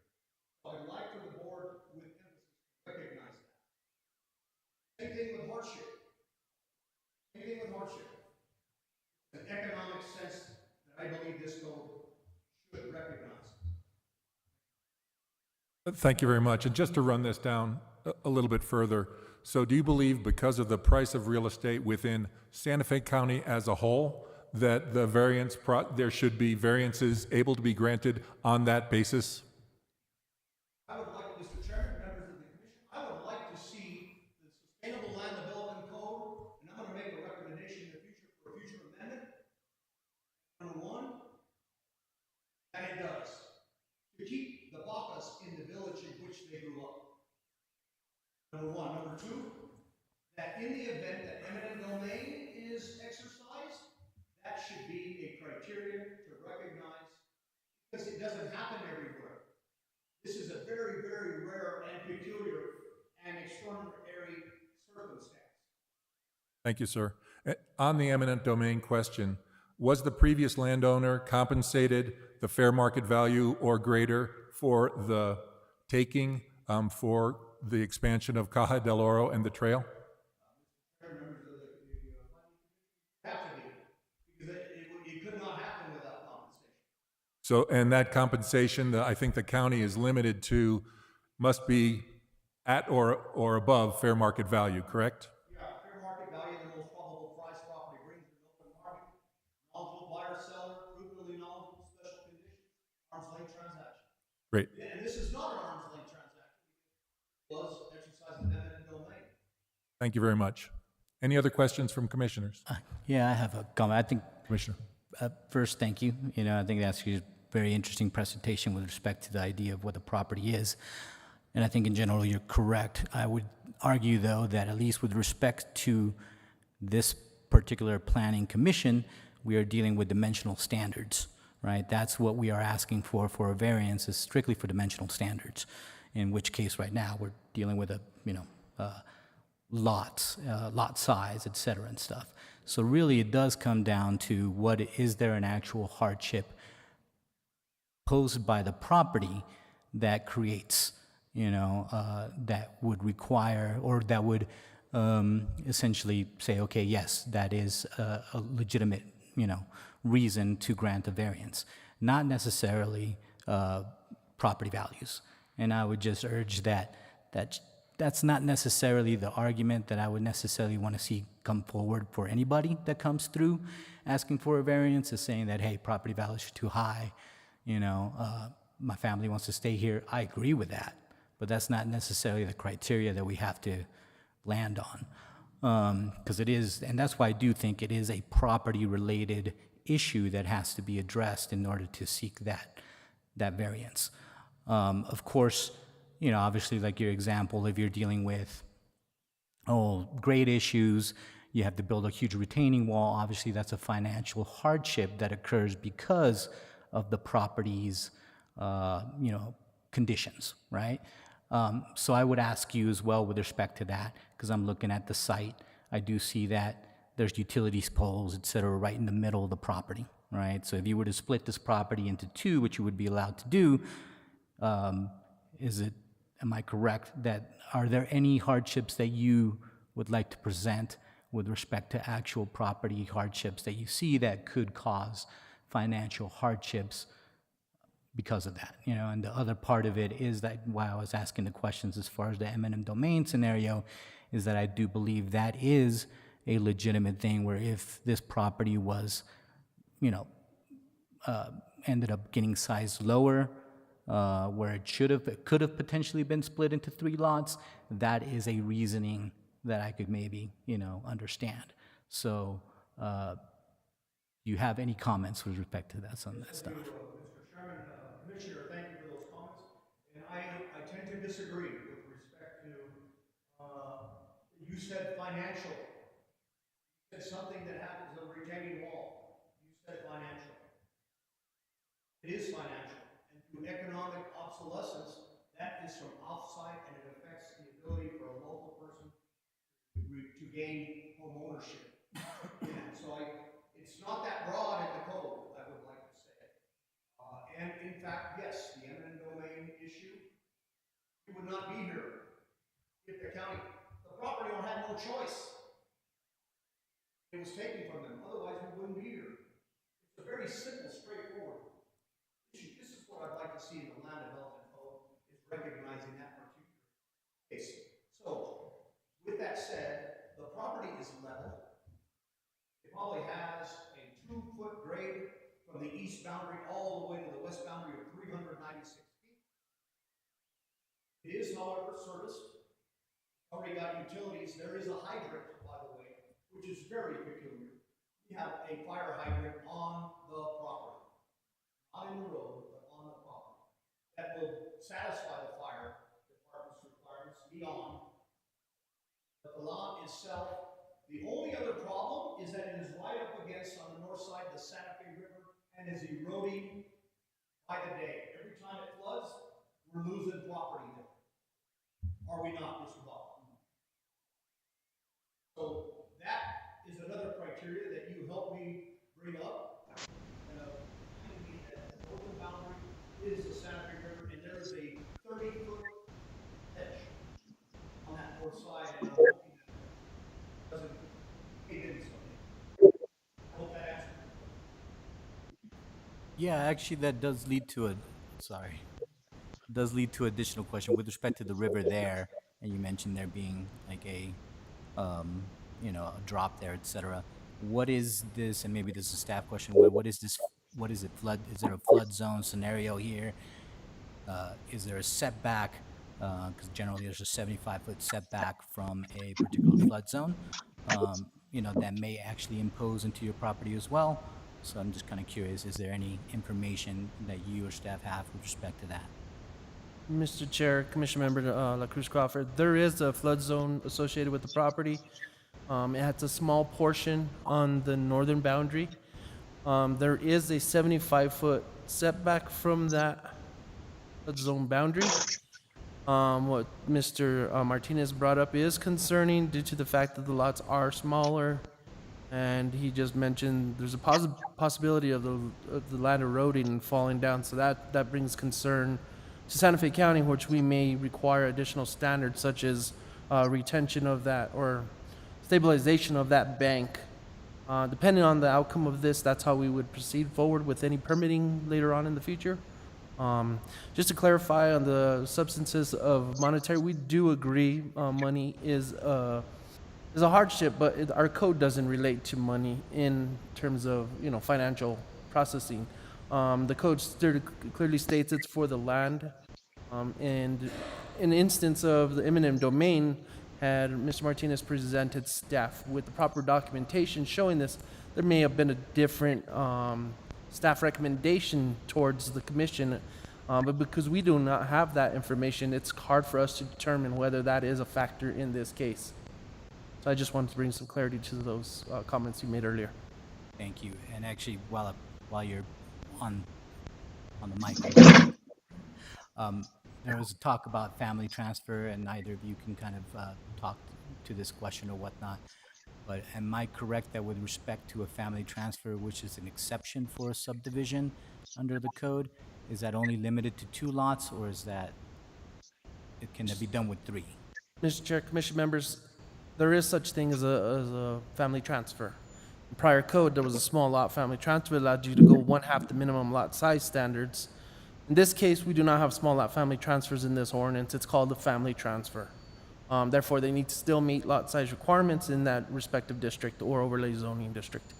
So I'd like for the board with emphasis to recognize that. Same thing with believe this code should recognize. Thank you very much. And just to run this down a little bit further, so do you believe because of the price of real estate within Santa Fe County as a whole, that the there should be variances able to be granted on that basis? I would like, Mr. Chairman, members of the commission, I would like to see the Sustainable Land Development Code, and I'm gonna make a recommendation in the future for a future amendment. Number one, and it does, to keep the Bacas in the village in which they grew up. Number one. Number two, that in the event that eminent domain is exercised, that should be a criteria to recognize, because it doesn't happen everywhere. This is a very, very rare and peculiar and extraordinary circumstance. Thank you, sir. On the eminent domain question, was the previous landowner compensated the fair market value or greater for the taking for the expansion of Caja del Oro and the trail? Members of the have to be, because it could not happen without compensation. So, and that compensation, I think the county is limited to, must be at or above fair market value, correct? Yeah, fair market value, the most probable price property brings to the open market. Knowledgeable buyer, seller, properly knowledgeable, special conditions, arm's length transaction. Great. Yeah, and this is not an arm's length transaction. It was exercising eminent domain. Thank you very much. Any other questions from commissioners? Yeah, I have a comment. I think, Commissioner. first, thank you. You know, I think that's a very interesting presentation with respect to the idea of what the property is. And I think in general, you're correct. I would argue, though, that at least with respect to this particular planning commission, we are dealing with dimensional standards, right? That's what we are asking for a variance, is strictly for dimensional standards. In which case, right now, we're dealing with lots, lot size, et cetera, and stuff. So really, it does come down to is there an actual hardship posed by the property that creates, that would require, or that would essentially say, okay, yes, that is a legitimate, reason to grant a variance, not necessarily property values. And I would just urge that's not necessarily the argument that I would necessarily want to see come forward for anybody that comes through asking for a variance, is saying that, hey, property values are too high, my family wants to stay here. I agree with that, but that's not necessarily the criteria that we have to land on. Because it is, and that's why I do think it is a property-related issue that has to be addressed in order to seek that variance. Of course, obviously, like your example, if you're dealing with, grade issues, you have to build a huge retaining wall, obviously that's a financial hardship that occurs because of the property's, conditions, right? So I would ask you as well with respect to that, because I'm looking at the site, I do see that there's utilities poles, et cetera, right in the middle of the property, right? So if you were to split this property into two, which you would be allowed to do, am I correct that, are there any hardships that you would like to present with respect to actual property hardships that you see that could cause financial hardships because of that? And the other part of it is that why I was asking the questions as far as the eminent domain scenario is that I do believe that is a legitimate thing where if this property was, ended up getting sized lower, where it could have potentially been split into 3 lots, that is a reasoning that I could maybe, understand. So, do you have any comments with respect to that, some of that stuff? Mr. Chairman, Commissioner, thank you for those comments. And I tend to disagree with respect to, you said financial. You said something that happens a retaining wall. You said financial. It is financial. To economic obsolescence, that is from offsite, and it affects the ability for a local person to gain home ownership. And so it's not that broad in the code, I would like to say. And in fact, yes, the eminent domain issue, we would not be here if the property owner had no choice. It was taken from them, otherwise we wouldn't be here. It's a very simple, straightforward east boundary all the way to the west boundary of 396 feet. It is, however, serviced. Already got utilities. There is a hydrant, by the way, which is very peculiar. We have a fire hydrant on the property, not in the road, but on the property, that will satisfy the fire department's requirements beyond. But the lot itself, the only other problem is that it is right up against, on the north side, the Santa Fe River, and is eroding by the day. Every time it floods, we're losing property there. Are we not, Mr. Bob? So that is another criteria that you helped me bring up. Reminding me that the northern boundary is the Santa Fe River, and there is a 30-foot edge on that north side, and I'm hoping that doesn't cave in someday. I hope that answers your question. Yeah, actually, that does lead to additional question with respect to the river there, and you mentioned there being like a a drop there, etc. What is this? And maybe this is a staff question. What is this? What is it? Flood? Is there a flood zone scenario here? Is there a setback? Because generally there's a 75-foot setback from a particular flood zone. That may actually impose into your property as well. So I'm just kind of curious, is there any information that you or staff have with respect to that? Mr. Chair, Commission Member La Cruz Crawford, there is a flood zone associated with the property. It has a small portion on the northern boundary. There is a 75-foot setback from that flood zone boundary. What Mr. Martinez brought up is concerning due to the fact that the lots are smaller, and he just mentioned there's a possibility of the land eroding and falling down. So that brings concern to Santa Fe County, which we may require additional standards such as retention of that or stabilization of that bank. Depending on the outcome of this, that's how we would proceed forward with any permitting later on in the future. Just to clarify on the substances of monetary, we do agree money is a hardship, but our code doesn't relate to money in terms of financial processing. The code clearly states it's for the land, and in the instance of the eminent domain, had Mr. Martinez presented staff with the proper documentation showing this, there may have been a different staff recommendation towards the commission, but because we do not have that information, it's hard for us to determine whether that is a factor in this case. So I just wanted to bring some clarity to those comments you made earlier. Thank you. And actually, while you're on the mic, there was a talk about family transfer, and neither of you can kind of talk to this question or whatnot. But am I correct that with respect to a family transfer, which is an exception for a subdivision under the code, is that only limited to 2 lots, or can that be done with 3? Mr. Chair, Commission members, there is such thing as a family transfer. In prior code, there was a small lot family transfer that allowed you to go 1/2 the minimum lot size standards. In this case, we do not have small lot family transfers in this ordinance. It's called a family transfer. Therefore, they need to still meet lot size requirements in that respective district or overlay zoning district.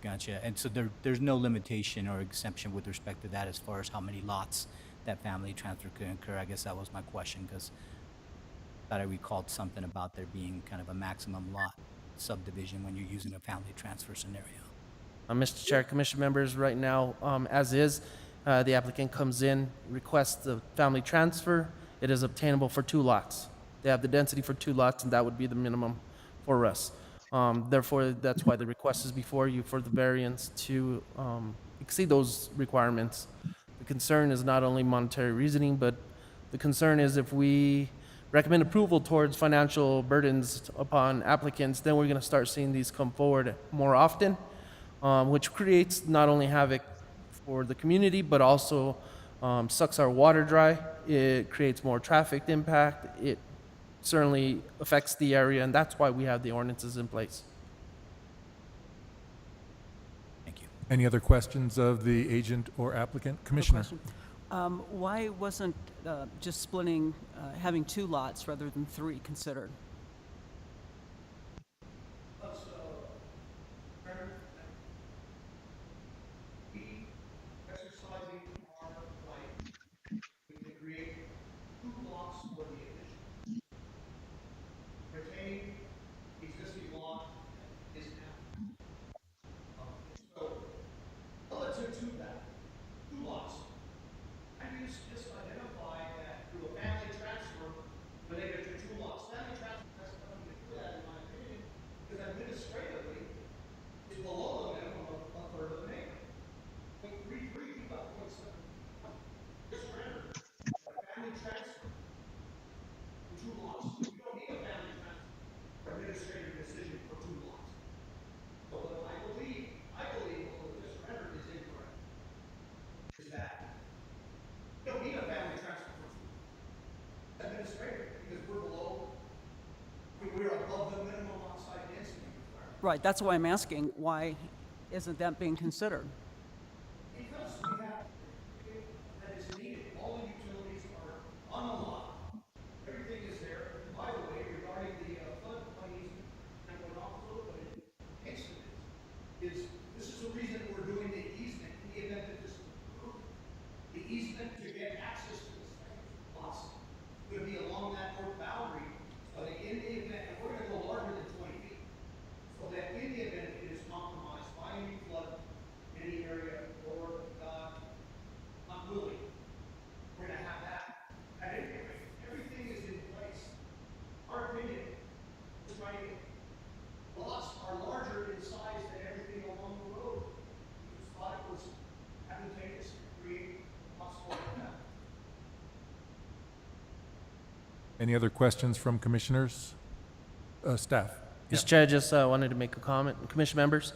Gotcha. And so there's no limitation or exemption with respect to that as far as how many lots that family transfer could incur? I guess that was my question, because I thought I recalled something about there being kind of a maximum lot subdivision when you're using a family transfer scenario. Mr. Chair, Commission members, right now, as is, the applicant comes in, requests the family transfer. It is obtainable for 2 lots. They have the density for 2 lots, and that would be the minimum for us. Therefore, that's why the request is before you for the variance to exceed those requirements. The concern is not only monetary reasoning, but the concern is if we recommend approval towards financial burdens upon applicants, then we're going to start seeing these come forward more often, which creates not only havoc for the community, but also sucks our water dry. It creates more traffic impact. It certainly affects the area, and that's why we have the ordinances in place. Thank you. Any other questions of the agent or applicant? Commissioner? Why wasn't just splitting, having 2 lots rather than 3 considered? We Right, that's why I'm asking, why isn't that being considered? Because we have, that is needed, all the utilities are on the lot, everything is there. And by the way, regarding the floodplain easement, and what off a little bit, hasten is this is the reason we're doing the easement in the event that this is approved. The easement to get access to the site lots would be along that north boundary, so that in the event, and we're gonna go larger than 20 feet, so that in the event it is compromised by any flood in the area, or God not willing, we're gonna have that. At any rate, everything is in place. Our opinion is trying to, lots are larger in size than everything along the road. We just thought it was advantageous to create possible impact. Any other questions from commissioners? Staff? Mr. Chair, I just wanted to make a comment. Commission members,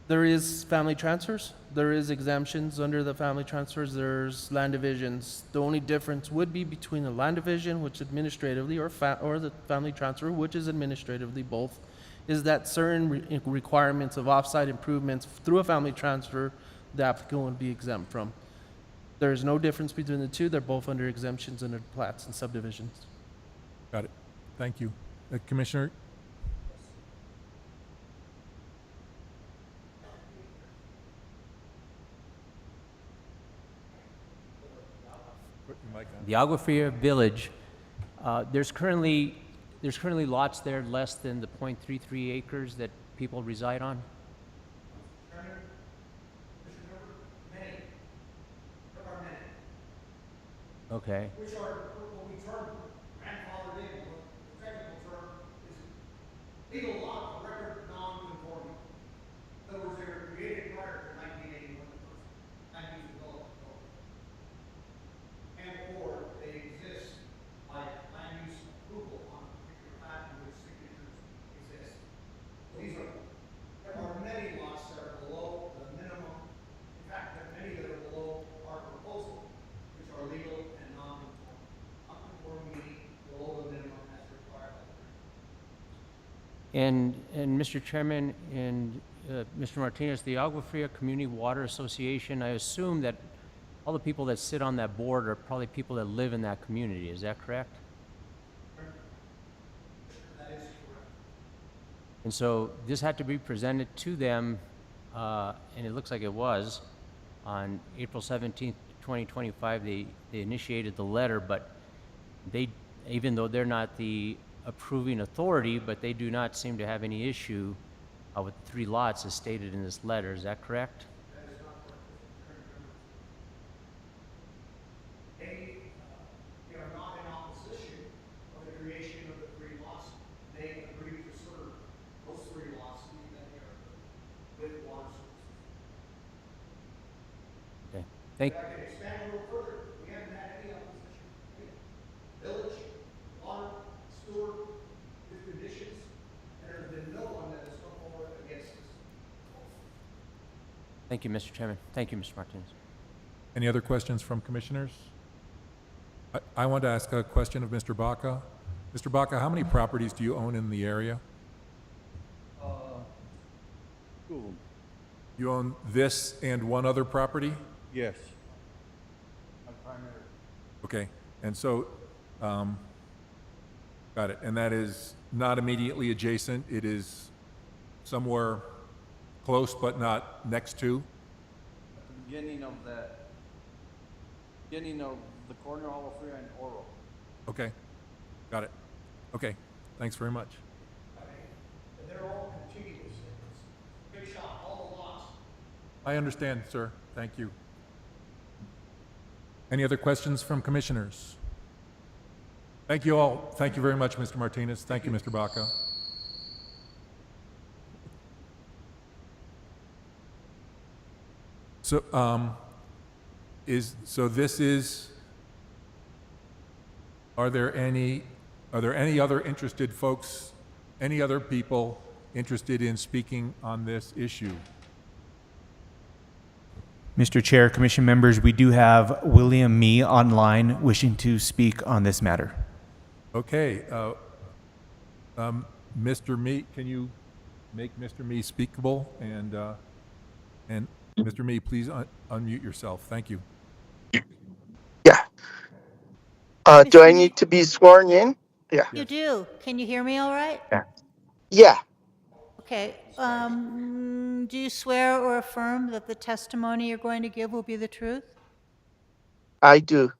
there is family transfers, there is exemptions under the family transfers, there's land divisions. The only difference would be between the land division, which administratively, or the family transfer, which is administratively both, is that certain requirements of offsite improvements through a family transfer, the applicant would be exempt from. There is no difference between the two. They're both under exemptions under plats and subdivisions. Got it. Thank you. Commissioner? Put your mic on. The Agua Fria Village, there's currently lots there less than the .33 acres that people reside on? Many, there are many, Okay. which are what we term grandfathered in, or the technical term is legal lot of record non-conforming. In other words, they were created prior to 1981, the first land use development code. And or they exist by land use approval on a particular plat in which signatures exist. So these are, there are many lots that are below the minimum. In fact, there are many that are below our proposal, which are legal and non-conforming. Non-conforming meaning below the minimum as required by the And Mr. Chairman and Mr. Martinez, the Agua Fria Community Water Association, I assume that all the people that sit on that board are probably people that live in that community. Is that correct? That is correct. And so this had to be presented to them, and it looks like it was, on April 17th, 2025. They initiated the letter, but they, even though they're not the approving authority, but they do not seem to have any issue with the 3 lots as stated in this letter. Is that correct? They are not in opposition of the creation of the 3 lots. They agree to serve those 3 lots, even that they are with water sources. Okay. Thank, If I can expand a little further, we haven't had any opposition. Village, water, sewer, with conditions, and there has been no one that has come forward against this. thank you, Mr. Chairman. Thank you, Mr. Martinez. Any other questions from commissioners? I want to ask a question of Mr. Baca. Mr. Baca, how many properties do you own in the area? Cool. You own this and one other property? Yes. Okay, and so, got it, and that is not immediately adjacent, it is somewhere close but not next to? At the beginning of the corner of Agua Fria and Oro. Okay, got it. Okay, thanks very much. And they're all contiguous. It's big shot, all the lots. I understand, sir, thank you. Any other questions from commissioners? Thank you all. Thank you very much, Mr. Martinez. Thank you, Mr. Baca. So, are there any other interested folks, any other people interested in speaking on this issue? Mr. Chair, Commission members, we do have William Mee online wishing to speak on this matter. Okay, Mr. Meat, can you make Mr. Me speakable, and Mr. Me, please unmute yourself. Thank you. Yeah. Do I need to be sworn in? Yeah. You do. Can you hear me all right? Yeah. Okay. Do you swear or affirm that the testimony you're going to give will be the truth? I do.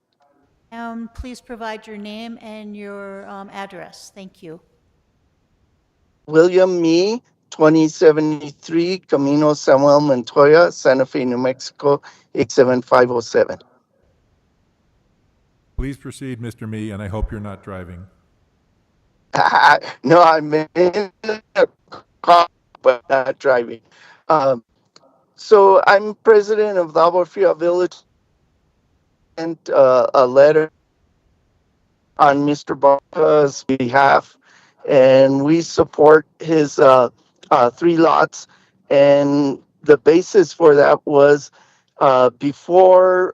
Please provide your name and your address. Thank you. William Me, 2073 Camino Samuel Montoya, Santa Fe, New Mexico, 87507. Please proceed, Mr. Me, and I hope you're not driving. No, I'm in the car, but not driving. So I'm president of the Agua Fria Village, and a letter on Mr. Baca's behalf, and we support his 3 lots. And the basis for that was before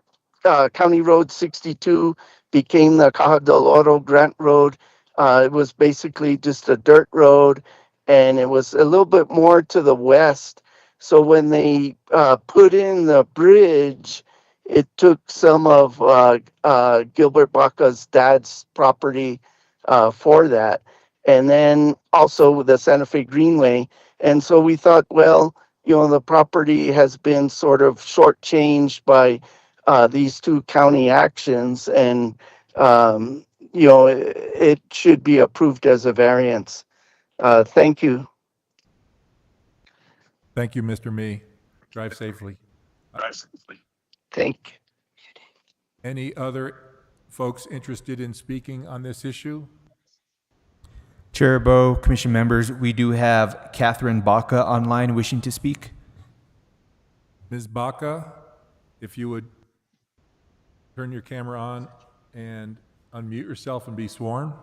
County Road 62 became the Caja del Oro Grant Road, it was basically just a dirt road, and it was a little bit more to the west. So when they put in the bridge, it took some of Gilbert Baca's dad's property for that. And then also the Santa Fe Greenway. And so we thought, well, the property has been sort of shortchanged by these 2 county actions. And, it should be approved as a variance. Thank you. Thank you, Mr. Me. Drive safely. Thank you. Any other folks interested in speaking on this issue? Chair Bo, commission members, we do have Catherine Baca online wishing to speak. Ms. Baca, if you would turn your camera on and unmute yourself and be sworn.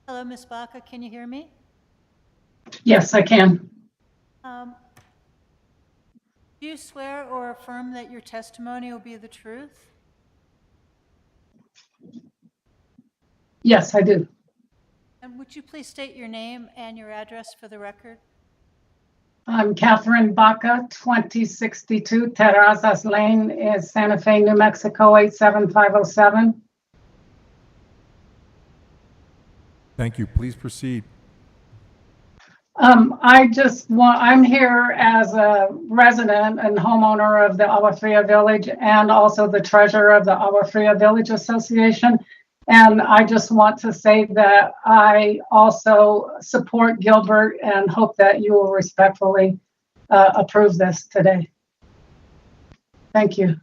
Hello, Ms. Baca. Can you hear me? Yes, I can. Do you swear or affirm that your testimony will be the truth? Yes, I do. And would you please state your name and your address for the record? I'm Catherine Baca, 2062 Terrazas Lane, is Santa Fe, New Mexico, 87507. Thank you. Please proceed. I'm here as a resident and homeowner of the Agua Fria Village and also the treasurer of the Agua Fria Village Association. And I just want to say that I also support Gilbert and hope that you will respectfully approve this today. Thank you.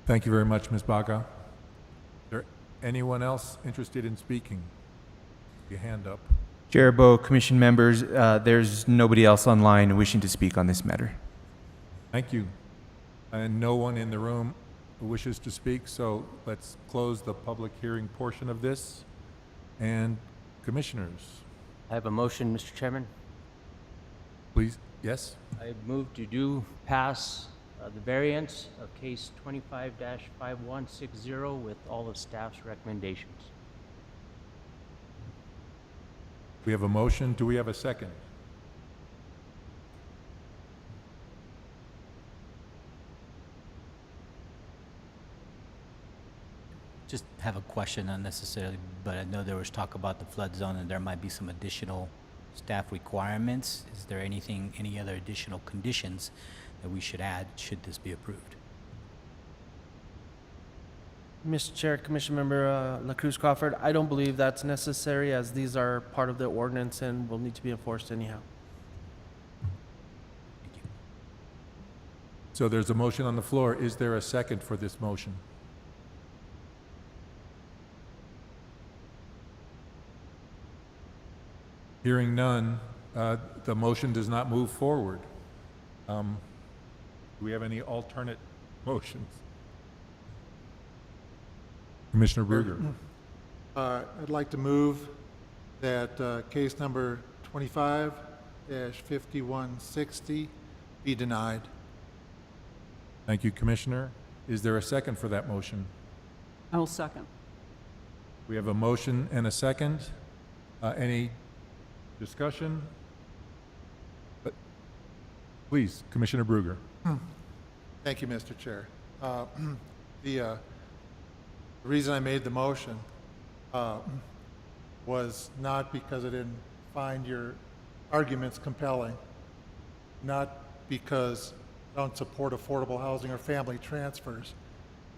Thank you very much, Ms. Baca. Is there anyone else interested in speaking? Your hand up. Chair Bo, commission members, there's nobody else online wishing to speak on this matter. Thank you. And no one in the room who wishes to speak, so let's close the public hearing portion of this. And commissioners, I have a motion, Mr. Chairman. please, yes? I move to do pass the variance of case 25-5160 with all of staff's recommendations. We have a motion. Do we have a second? Just have a question unnecessarily, but I know there was talk about the flood zone and there might be some additional staff requirements. Is there any other additional conditions that we should add should this be approved? Mr. Chair, Commission Member La Cruz Crawford, I don't believe that's necessary as these are part of the ordinance and will need to be enforced anyhow. So there's a motion on the floor. Is there a second for this motion? Hearing none, the motion does not move forward. Do we have any alternate motions? Commissioner Bruger. I'd like to move that case number 25-5160 be denied. Thank you, Commissioner. Is there a second for that motion? I will second. We have a motion and a second. Any discussion? Please, Commissioner Bruger. Thank you, Mr. Chair. The reason I made the motion was not because I didn't find your arguments compelling, not because I don't support affordable housing or family transfers,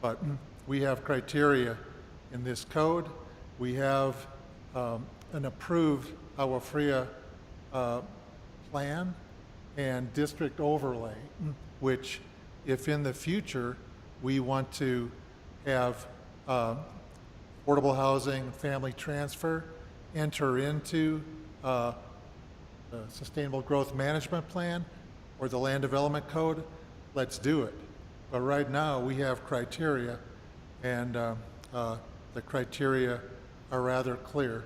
but we have criteria in this code. We have an approved Agua Fria plan and district overlay, which if in the future we want to have affordable housing, family transfer, enter into the Sustainable Growth Management Plan or the Land Development Code, let's do it. But right now, we have criteria, and the criteria are rather clear.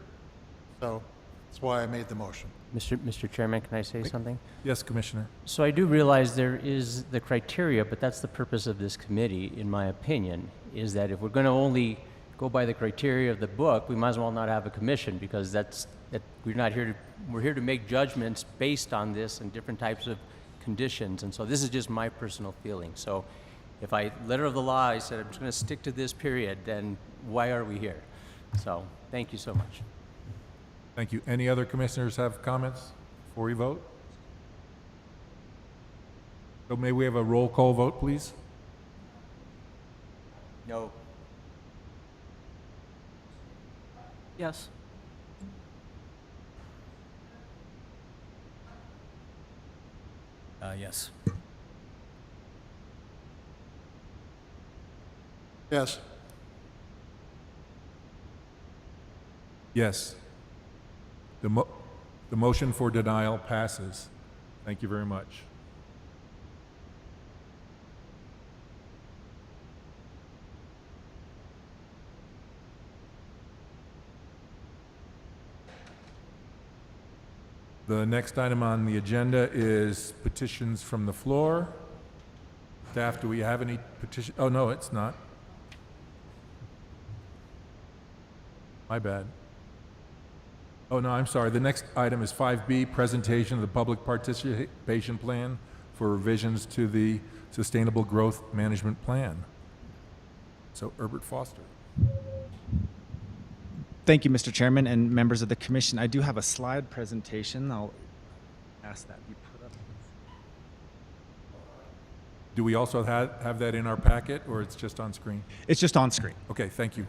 So that's why I made the motion. Mr. Chairman, can I say something? Yes, Commissioner. So I do realize there is the criteria, but that's the purpose of this committee, in my opinion, is that if we're going to only go by the criteria of the book, we might as well not have a commission, because we're here to make judgments based on this and different types of conditions. And so this is just my personal feeling. So if I, letter of the law, I said I'm just going to stick to this period, then why are we here? So thank you so much. Thank you. Any other commissioners have comments before we vote? So may we have a roll call vote, please? No. Yes. Yes. Yes. Yes. The motion for denial passes. Thank you very much. The next item on the agenda is petitions from the floor. Staff, do we have any petition? Oh, no, it's not. My bad. Oh, no, I'm sorry. The next item is 5B, presentation of the public participation plan for revisions to the Sustainable Growth Management Plan. So, Herbert Foster. Thank you, Mr. Chairman and members of the commission. I do have a slide presentation. I'll ask that be put up. Do we also have that in our packet, or it's just on screen? It's just on screen. Okay, thank you.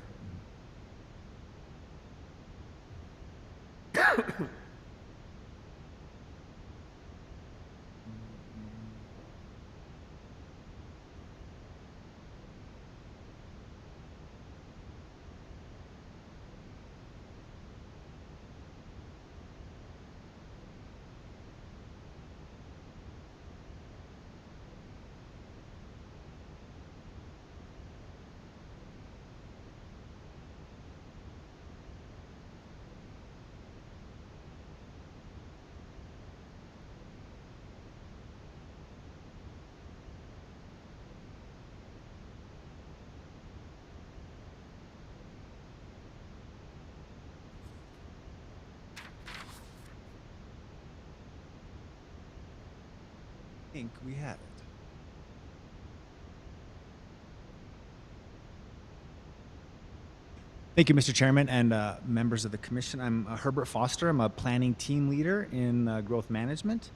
I think we have it. Thank you, Mr. Chairman and members of the commission. I'm Herbert Foster. I'm a planning team leader in growth management.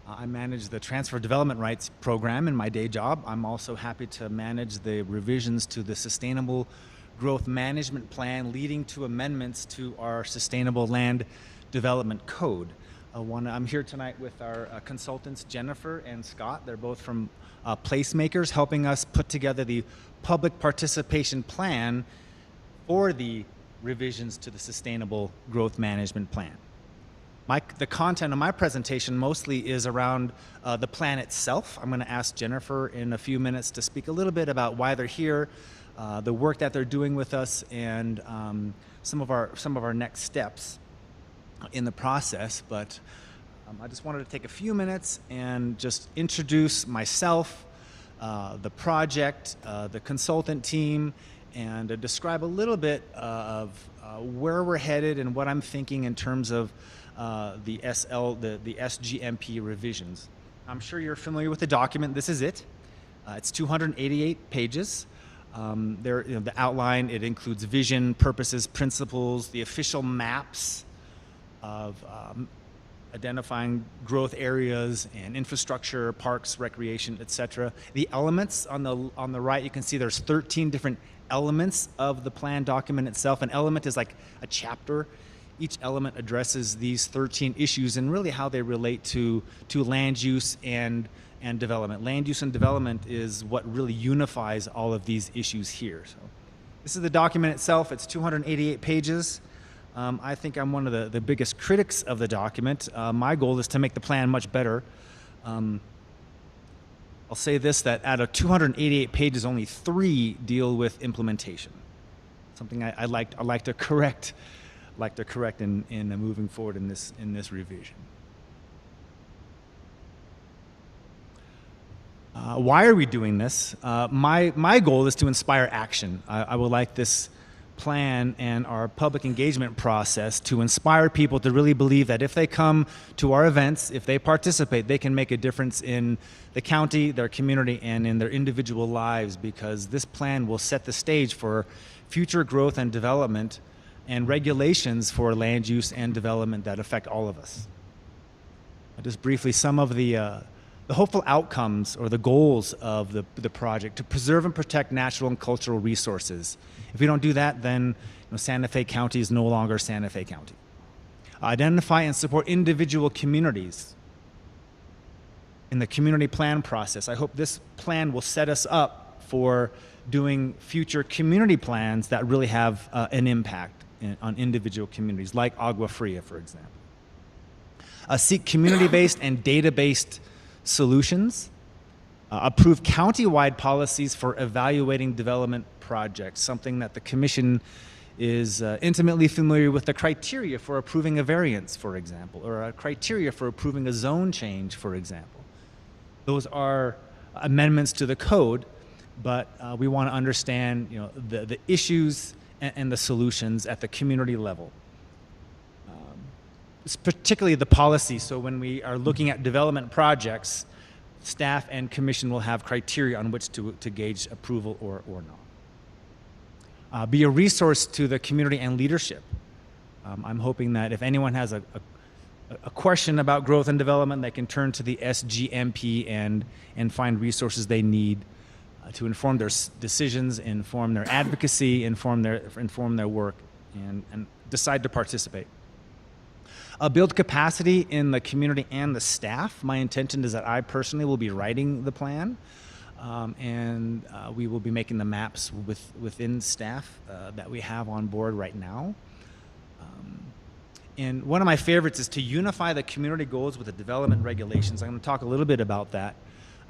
I manage the transfer development rights program in my day job. I'm also happy to manage the revisions to the Sustainable Growth Management Plan, leading to amendments to our Sustainable Land Development Code. I'm here tonight with our consultants, Jennifer and Scott. They're both from Placemakers, helping us put together the public participation plan for the revisions to the Sustainable Growth Management Plan. The content of my presentation mostly is around the plan itself. I'm going to ask Jennifer in a few minutes to speak a little bit about why they're here, the work that they're doing with us, and some of our next steps in the process. But I just wanted to take a few minutes and just introduce myself, the project, the consultant team, and describe a little bit of where we're headed and what I'm thinking in terms of the SGMP revisions. I'm sure you're familiar with the document. This is it. It's 288 pages. The outline, it includes vision, purposes, principles, the official maps of identifying growth areas and infrastructure, parks, recreation, etc. The elements on the right, you can see there's 13 different elements of the plan document itself. An element is like a chapter. Each element addresses these 13 issues and really how they relate to land use and development. Land use and development is what really unifies all of these issues here. So this is the document itself. It's 288 pages. I think I'm one of the biggest critics of the document. My goal is to make the plan much better. I'll say this, that out of 288 pages, only 3 deal with implementation. Something I'd like to correct in moving forward in this revision. Why are we doing this? My goal is to inspire action. I would like this plan and our public engagement process to inspire people to really believe that if they come to our events, if they participate, they can make a difference in the county, their community, and in their individual lives, because this plan will set the stage for future growth and development and regulations for land use and development that affect all of us. Just briefly, some of the hopeful outcomes or the goals of the project: to preserve and protect natural and cultural resources. If we don't do that, then Santa Fe County is no longer Santa Fe County. Identify and support individual communities in the community plan process. I hope this plan will set us up for doing future community plans that really have an impact on individual communities, like Agua Fria, for example. Seek community-based and data-based solutions. Approve county-wide policies for evaluating development projects, something that the Commission is intimately familiar with, the criteria for approving a variance, for example, or a criteria for approving a zone change, for example. Those are amendments to the code, but we want to understand the issues and the solutions at the community level. It's particularly the policy, so when we are looking at development projects, staff and commission will have criteria on which to gauge approval or not. Be a resource to the community and leadership. I'm hoping that if anyone has a question about growth and development, they can turn to the SGMP and find resources they need to inform their decisions, inform their advocacy, inform their work, and decide to participate. Build capacity in the community and the staff. My intention is that I personally will be writing the plan, and we will be making the maps within staff that we have on board right now. And one of my favorites is to unify the community goals with the development regulations. I'm going to talk a little bit about that.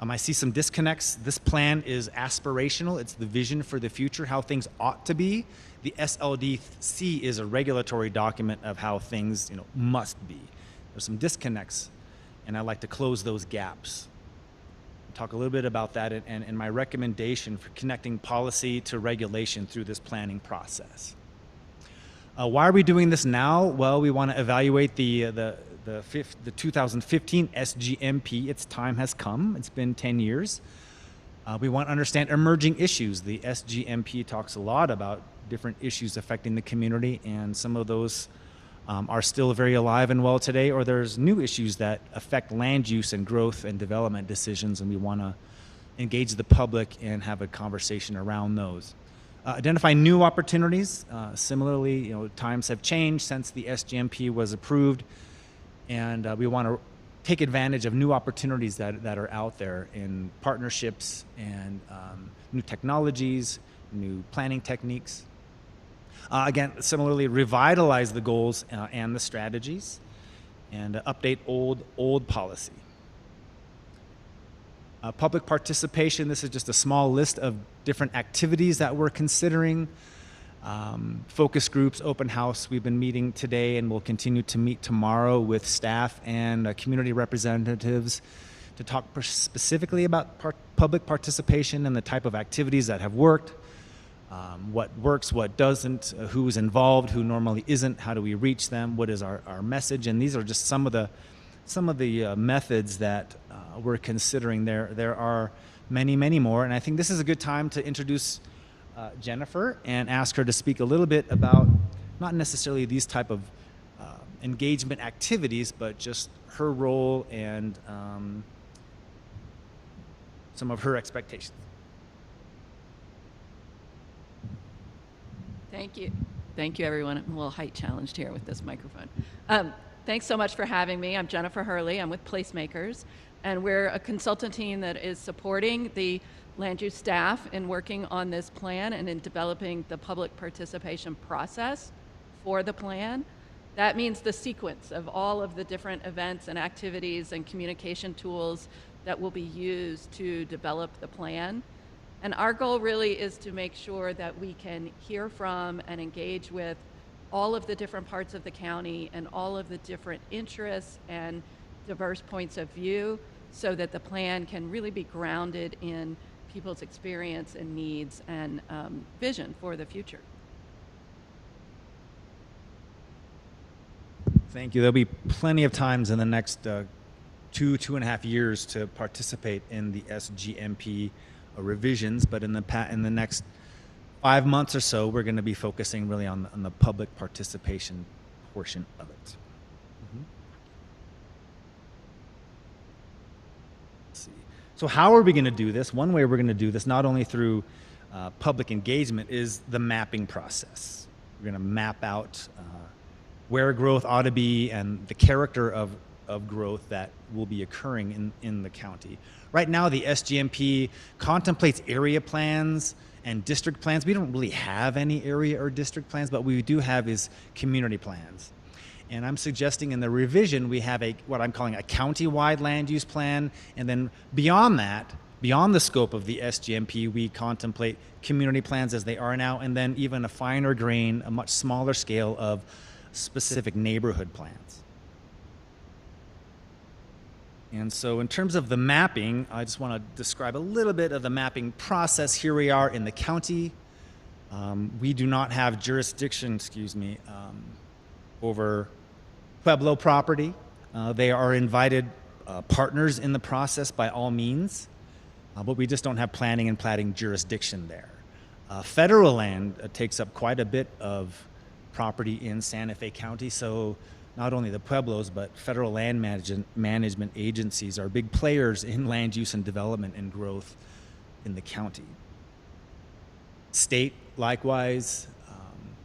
I see some disconnects. This plan is aspirational. It's the vision for the future, how things ought to be. The SLDC is a regulatory document of how things must be. There's some disconnects, and I'd like to close those gaps. Talk a little bit about that and my recommendation for connecting policy to regulation through this planning process. Why are we doing this now? Well, we want to evaluate the 2015 SGMP. Its time has come. It's been 10 years. We want to understand emerging issues. The SGMP talks a lot about different issues affecting the community, and some of those are still very alive and well today, or there's new issues that affect land use and growth and development decisions, and we want to engage the public and have a conversation around those. Identify new opportunities. Similarly, times have changed since the SGMP was approved, and we want to take advantage of new opportunities that are out there in partnerships and new technologies, new planning techniques. Again, similarly, revitalize the goals and the strategies, and update old policy. Public participation, this is just a small list of different activities that we're considering. Focus groups, open house, we've been meeting today and we'll continue to meet tomorrow with staff and community representatives to talk specifically about public participation and the type of activities that have worked. what works, what doesn't, who's involved, who normally isn't, how do we reach them, what is our message, and these are just some of the methods that we're considering. There are many, many more, and I think this is a good time to introduce Jennifer and ask her to speak a little bit about not necessarily these type of engagement activities, but just her role and some of her expectations. Thank you. Thank you, everyone. I'm a little height challenged here with this microphone. Thanks so much for having me. I'm Jennifer Hurley. I'm with Placemakers, and we're a consultant team that is supporting the land use staff in working on this plan and in developing the public participation process for the plan. That means the sequence of all of the different events and activities and communication tools that will be used to develop the plan. And our goal really is to make sure that we can hear from and engage with all of the different parts of the county and all of the different interests and diverse points of view so that the plan can really be grounded in people's experience and needs and vision for the future. Thank you. There'll be plenty of times in the next 2.5 years to participate in the SGMP revisions, but in the next 5 months or so, we're going to be focusing really on the public participation portion of it. Let's see. So how are we going to do this? One way we're going to do this, not only through public engagement, is the mapping process. We're going to map out where growth ought to be and the character of growth that will be occurring in the county. Right now, the SGMP contemplates area plans and district plans. We don't really have any area or district plans, but what we do have is community plans. And I'm suggesting in the revision, we have what I'm calling a county-wide land use plan. And then beyond that, beyond the scope of the SGMP, we contemplate community plans as they are now, and then even a finer grain, a much smaller scale of specific neighborhood plans. And so in terms of the mapping, I just want to describe a little bit of the mapping process. Here we are in the county. We do not have jurisdiction, over Pueblo property. They are invited partners in the process by all means, but we just don't have planning and platting jurisdiction there. Federal land takes up quite a bit of property in Santa Fe County, so not only the Pueblos, but federal land management agencies are big players in land use and development and growth in the county. State, likewise,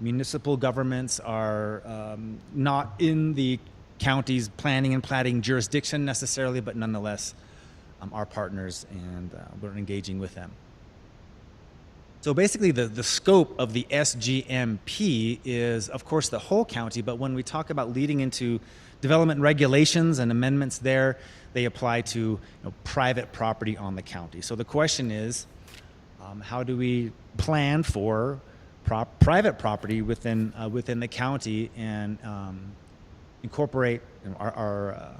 municipal governments are not in the county's planning and platting jurisdiction necessarily, but nonetheless are partners, and we're engaging with them. So basically the scope of the SGMP is, of course, the whole county, but when we talk about leading into development regulations and amendments there, they apply to private property on the county. So the question is, how do we plan for private property within the county and incorporate our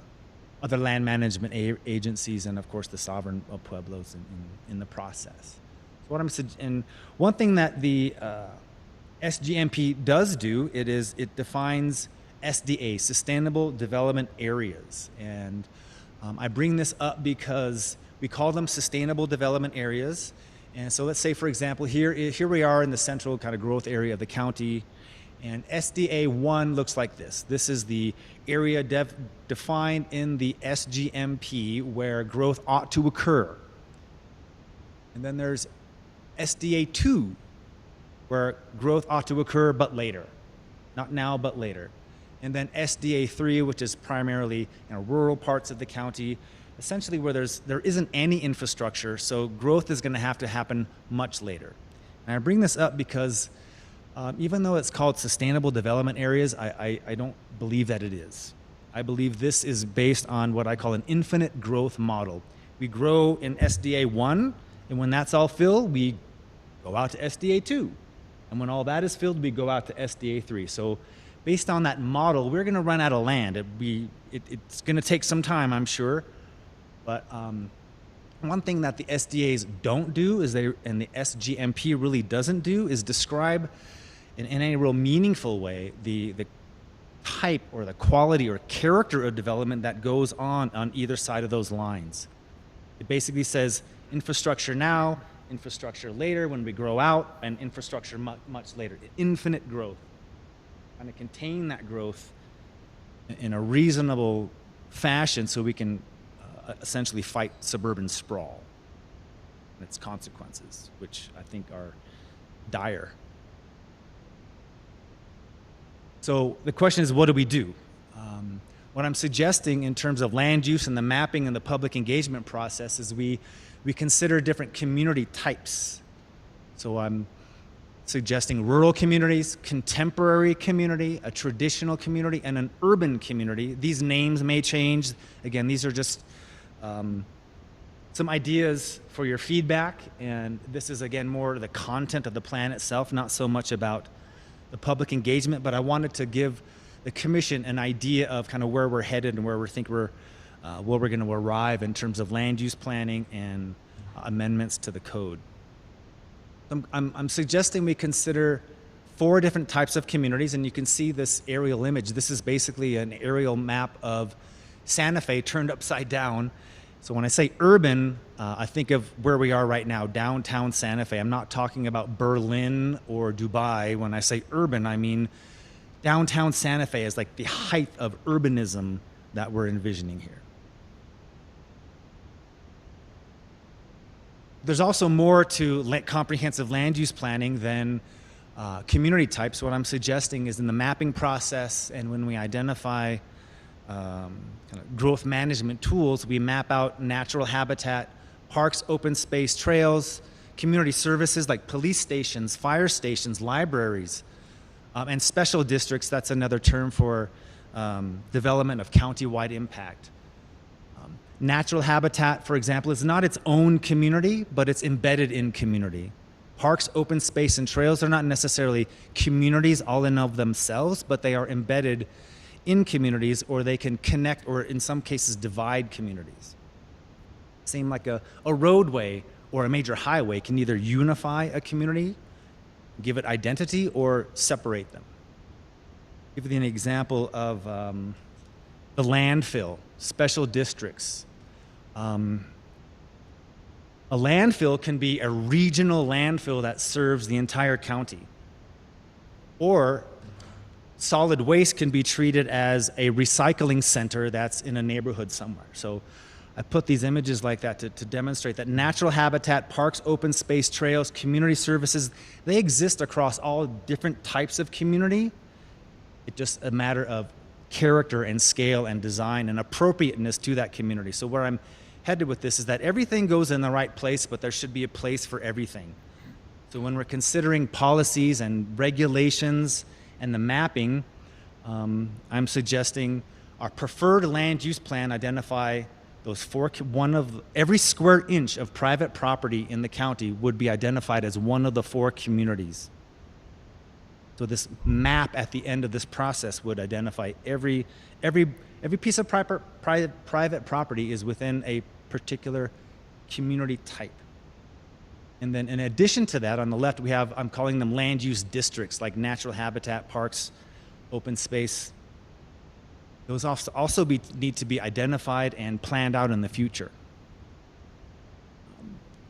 other land management agencies and, of course, the sovereign pueblos in the process? And one thing that the SGMP does do, it defines SDA, Sustainable Development Areas. And I bring this up because we call them Sustainable Development Areas. And so let's say, for example, here we are in the central kind of growth area of the county, and SDA 1 looks like this. This is the area defined in the SGMP where growth ought to occur. And then there's SDA 2, where growth ought to occur but later. Not now, but later. And then SDA 3, which is primarily rural parts of the county, essentially where there isn't any infrastructure, so growth is going to have to happen much later. And I bring this up because even though it's called Sustainable Development Areas, I don't believe that it is. I believe this is based on what I call an infinite growth model. We grow in SDA 1, and when that's all filled, we go out to SDA 2. And when all that is filled, we go out to SDA 3. So based on that model, we're going to run out of land. It's going to take some time, I'm sure. But one thing that the SDAs don't do is and the SGMP really doesn't do, is describe in any real meaningful way the type or the quality or character of development that goes on either side of those lines. It basically says infrastructure now, infrastructure later when we grow out, and infrastructure much later. Infinite growth. Kind of contain that growth in a reasonable fashion so we can essentially fight suburban sprawl and its consequences, which I think are dire. So the question is, what do we do? What I'm suggesting in terms of land use and the mapping and the public engagement process is we consider different community types. So I'm suggesting rural communities, contemporary community, a traditional community, and an urban community. These names may change. Again, these are just some ideas for your feedback, and this is, again, more the content of the plan itself, not so much about the public engagement, but I wanted to give the commission an idea of kind of where we're headed and where we think where we're going to arrive in terms of land use planning and amendments to the code. I'm suggesting we consider 4 different types of communities, and you can see this aerial image. This is basically an aerial map of Santa Fe turned upside down. So when I say urban, I think of where we are right now, downtown Santa Fe. I'm not talking about Berlin or Dubai. When I say urban, I mean downtown Santa Fe is like the height of urbanism that we're envisioning here. There's also more to comprehensive land use planning than community types. What I'm suggesting is in the mapping process and when we identify kind of growth management tools, we map out natural habitat, parks, open space, trails, community services like police stations, fire stations, libraries, and special districts. That's another term for development of county-wide impact. Natural habitat, for example, is not its own community, but it's embedded in community. Parks, open space, and trails are not necessarily communities all in of themselves, but they are embedded in communities, or they can connect, or in some cases divide communities. Same like a roadway or a major highway can either unify a community, give it identity, or separate them. I'll give you an example of the landfill, special districts. A landfill can be a regional landfill that serves the entire county. Or solid waste can be treated as a recycling center that's in a neighborhood somewhere. So I put these images like that to demonstrate that natural habitat, parks, open space, trails, community services, they exist across all different types of community. It's just a matter of character and scale and design and appropriateness to that community. So where I'm headed with this is that everything goes in the right place, but there should be a place for everything. So when we're considering policies and regulations and the mapping, I'm suggesting our preferred land use plan identify those 4, every square inch of private property in the county would be identified as one of the 4 communities. So this map at the end of this process would identify every piece of private property is within a particular community type. And then in addition to that, on the left, we have, I'm calling them land use districts, like natural habitat, parks, open space. Those also need to be identified and planned out in the future.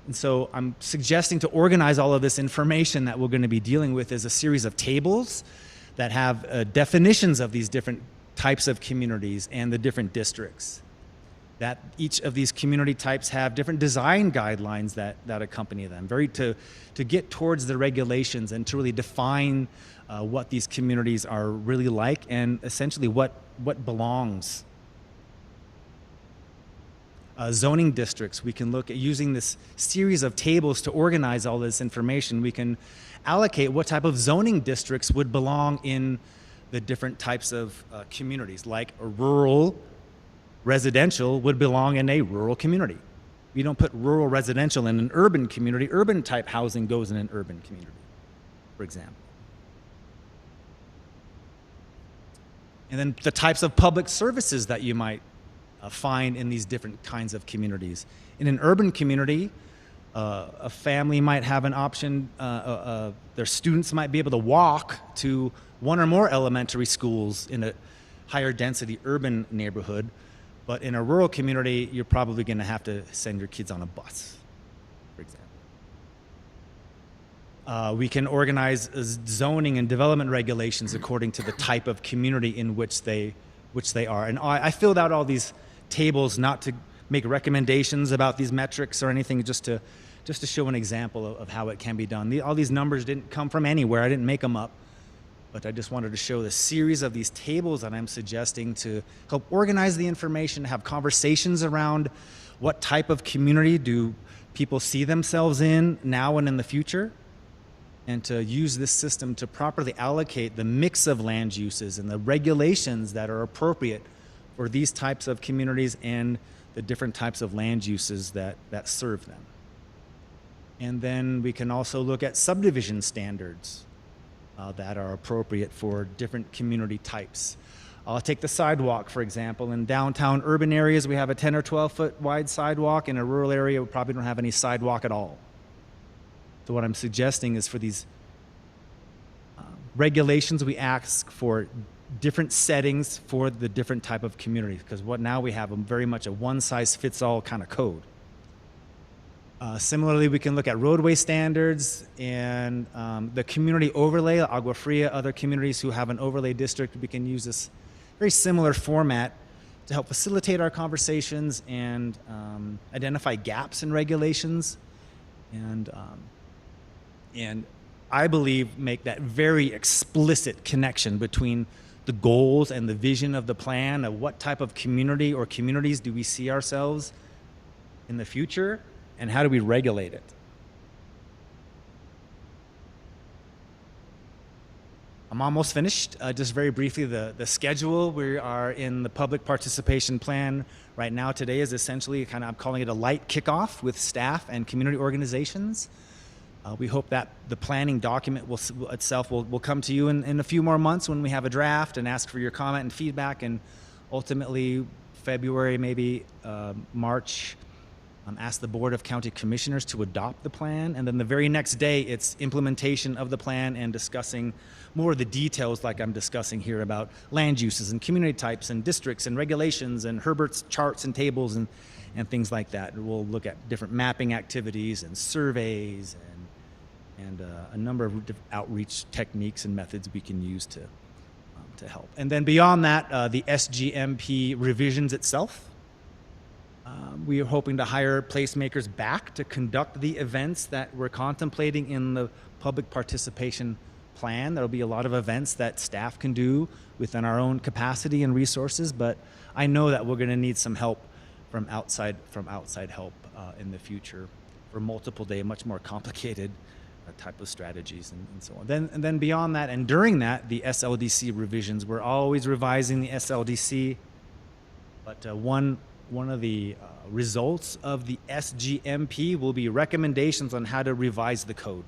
And so I'm suggesting to organize all of this information that we're going to be dealing with as a series of tables that have definitions of these different types of communities and the different districts. That each of these community types have different design guidelines that accompany them, to get towards the regulations and to really define what these communities are really like and essentially what belongs. Zoning districts, we can look at using this series of tables to organize all this information. We can allocate what type of zoning districts would belong in the different types of communities, like a rural residential would belong in a rural community. You don't put rural residential in an urban community. Urban type housing goes in an urban community, for example. And then the types of public services that you might find in these different kinds of communities. In an urban community, a family might have an option, their students might be able to walk to one or more elementary schools in a higher density urban neighborhood, but in a rural community, you're probably going to have to send your kids on a bus, for example. We can organize zoning and development regulations according to the type of community in which they are. And I filled out all these tables not to make recommendations about these metrics or anything, just to show an example of how it can be done. All these numbers didn't come from anywhere. I didn't make them up. But I just wanted to show the series of these tables that I'm suggesting to help organize the information, have conversations around what type of community do people see themselves in now and in the future, and to use this system to properly allocate the mix of land uses and the regulations that are appropriate for these types of communities and the different types of land uses that serve them. And then we can also look at subdivision standards that are appropriate for different community types. I'll take the sidewalk, for example. In downtown urban areas, we have a 10 or 12 foot wide sidewalk. In a rural area, we probably don't have any sidewalk at all. So what I'm suggesting is for these regulations, we ask for different settings for the different type of communities, because what now we have very much a one-size-fits-all kind of code. Similarly, we can look at roadway standards and the community overlay, Agua Fria, other communities who have an overlay district. We can use this very similar format to help facilitate our conversations and identify gaps in regulations, and I believe make that very explicit connection between the goals and the vision of the plan of what type of community or communities do we see ourselves in the future, and how do we regulate it? I'm almost finished. Just very briefly, the schedule. We are in the public participation plan right now. Today is essentially I'm calling it a light kickoff with staff and community organizations. We hope that the planning document will come to you in a few more months when we have a draft, and ask for your comment and feedback, and ultimately February, maybe March, ask the Board of County Commissioners to adopt the plan, and then the very next day it's implementation of the plan and discussing more of the details like I'm discussing here about land uses and community types and districts and regulations and Herbert's charts and tables and things like that. And we'll look at different mapping activities and surveys and a number of outreach techniques and methods we can use to help. And then beyond that, the SGMP revisions itself. We are hoping to hire placemakers back to conduct the events that we're contemplating in the public participation plan. There'll be a lot of events that staff can do within our own capacity and resources, but I know that we're going to need some help from outside help in the future for multiple day, much more complicated type of strategies and so on. And then beyond that and during that, the SLDC revisions. We're always revising the SLDC, but one of the results of the SGMP will be recommendations on how to revise the code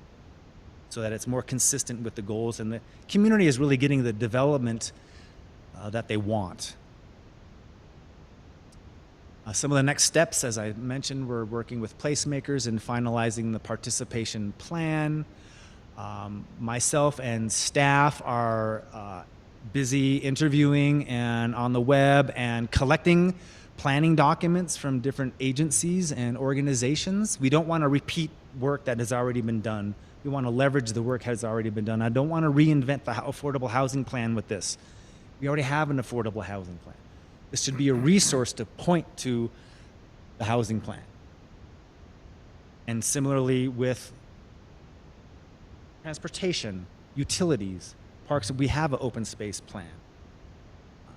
so that it's more consistent with the goals, and the community is really getting the development that they want. Some of the next steps, as I mentioned, we're working with placemakers and finalizing the participation plan. Myself and staff are busy interviewing and on the web and collecting planning documents from different agencies and organizations. We don't want to repeat work that has already been done. We want to leverage the work that has already been done. I don't want to reinvent the affordable housing plan with this. We already have an affordable housing plan. This should be a resource to point to the housing plan. And similarly with transportation, utilities, parks, we have an open space plan.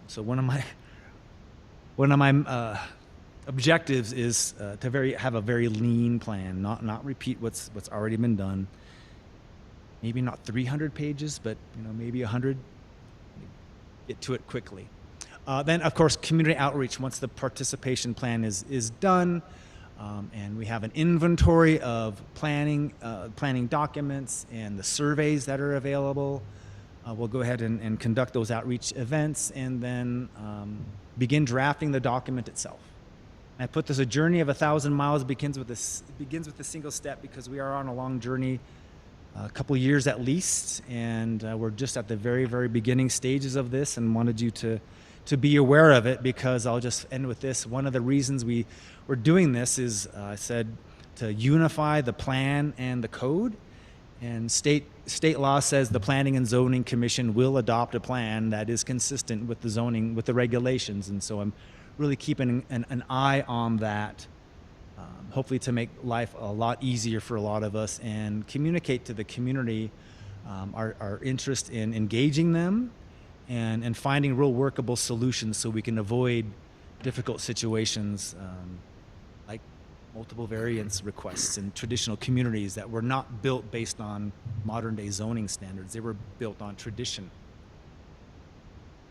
So one of my objectives is to have a very lean plan, not repeat what's already been done. Maybe not 300 pages, but maybe 100. Get to it quickly. Then, of course, community outreach. Once the participation plan is done, and we have an inventory of planning documents and the surveys that are available, we'll go ahead and conduct those outreach events and then begin drafting the document itself. I put this, a journey of 1,000 miles begins with a single step because we are on a long journey, a couple years at least, and we're just at the very, very beginning stages of this and wanted you to be aware of it because I'll just end with this. One of the reasons we're doing this is, I said, to unify the plan and the code. And state law says the Planning and Zoning Commission will adopt a plan that is consistent with the zoning, with the regulations. And so I'm really keeping an eye on that, hopefully to make life a lot easier for a lot of us and communicate to the community our interest in engaging them and finding real workable solutions so we can avoid difficult situations like multiple variance requests in traditional communities that were not built based on modern day zoning standards. They were built on tradition.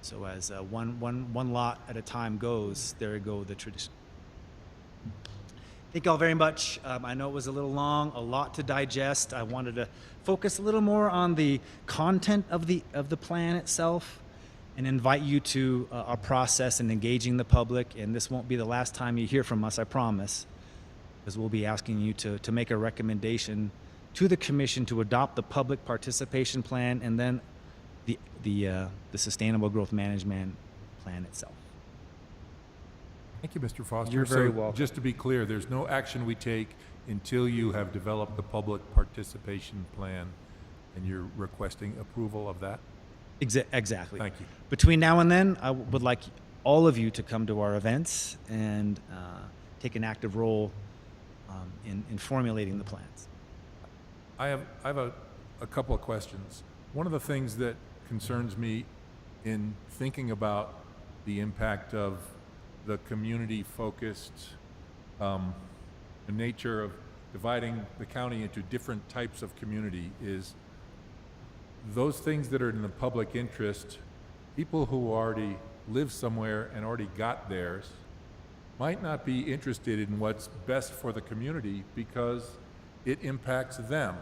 So as one lot at a time goes, there go the tradition. Thank you all very much. I know it was a little long, a lot to digest. I wanted to focus a little more on the content of the plan itself and invite you to our process in engaging the public. And this won't be the last time you hear from us, I promise, because we'll be asking you to make a recommendation to the commission to adopt the public participation plan and then the Sustainable Growth Management Plan itself. Thank you, Mr. Foster. You're very So, welcome. just to be clear, there's no action we take until you have developed the public participation plan, and you're requesting approval of that? Exactly. Thank you. Between now and then, I would like all of you to come to our events and take an active role in formulating the plans. I have a couple of questions. One of the things that concerns me in thinking about the impact of the community-focused nature of dividing the county into different types of community is those things that are in the public interest, people who already live somewhere and already got theirs might not be interested in what's best for the community because it impacts them.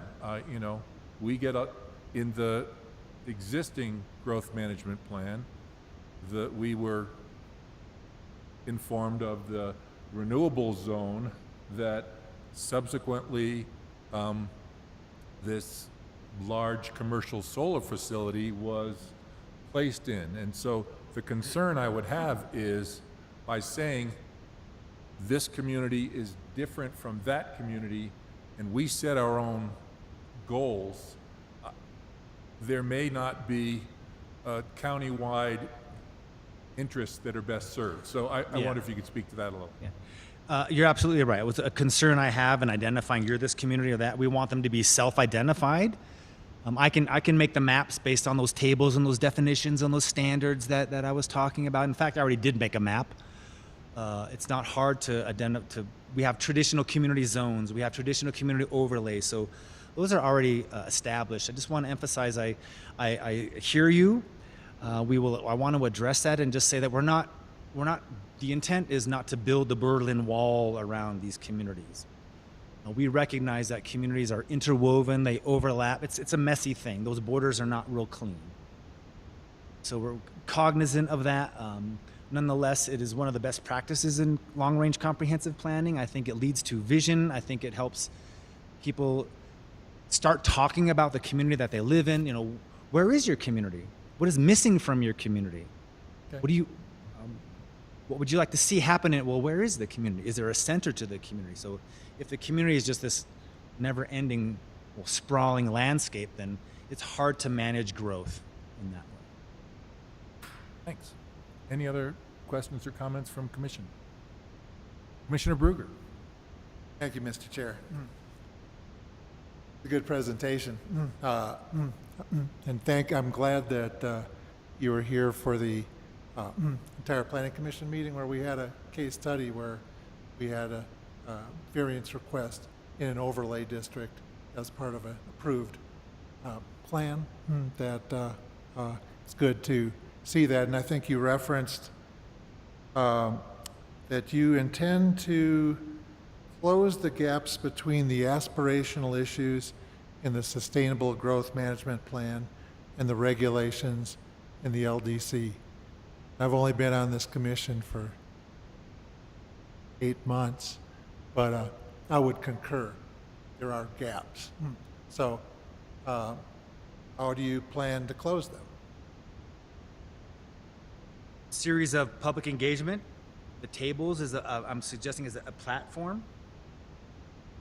We get in the existing growth management plan that we were informed of the renewable zone that subsequently this large commercial solar facility was placed in. And so the concern I would have is by saying this community is different from that community and we set our own goals, there may not be county-wide interests that are best served. So I wonder if you could speak to that a little. Yeah. You're absolutely right. It was a concern I have in identifying you're this community or that. We want them to be self-identified. I can make the maps based on those tables and those definitions and those standards that I was talking about. In fact, I already did make a map. It's not hard to identify. We have traditional community zones. We have traditional community overlays. So those are already established. I just want to emphasize I hear you. I want to address that and just say that we're not. The intent is not to build the Berlin Wall around these communities. We recognize that communities are interwoven, they overlap. It's a messy thing. Those borders are not real clean. So we're cognizant of that. Nonetheless, it is one of the best practices in long-range comprehensive planning. I think it leads to vision. I think it helps people start talking about the community that they live in. Where is your community? What is missing from your community? Okay. What would you like to see happen where is the community? Is there a center to the community? So if the community is just this never-ending, sprawling landscape, then it's hard to manage growth in that way. Thanks. Any other questions or comments from Commission? Commissioner Bruger. Thank you, Mr. Chair. A good presentation. And I'm glad that you were here for the entire Planning Commission meeting where we had a case study where we had a variance request in an overlay district as part of an approved plan. That it's good to see that. And I think you referenced that you intend to close the gaps between the aspirational issues in the Sustainable Growth Management Plan and the regulations in the LDC. I've only been on this commission for 8 months, but I would concur. There are gaps. So how do you plan to close them? Series of public engagement. The tables is I'm suggesting is a platform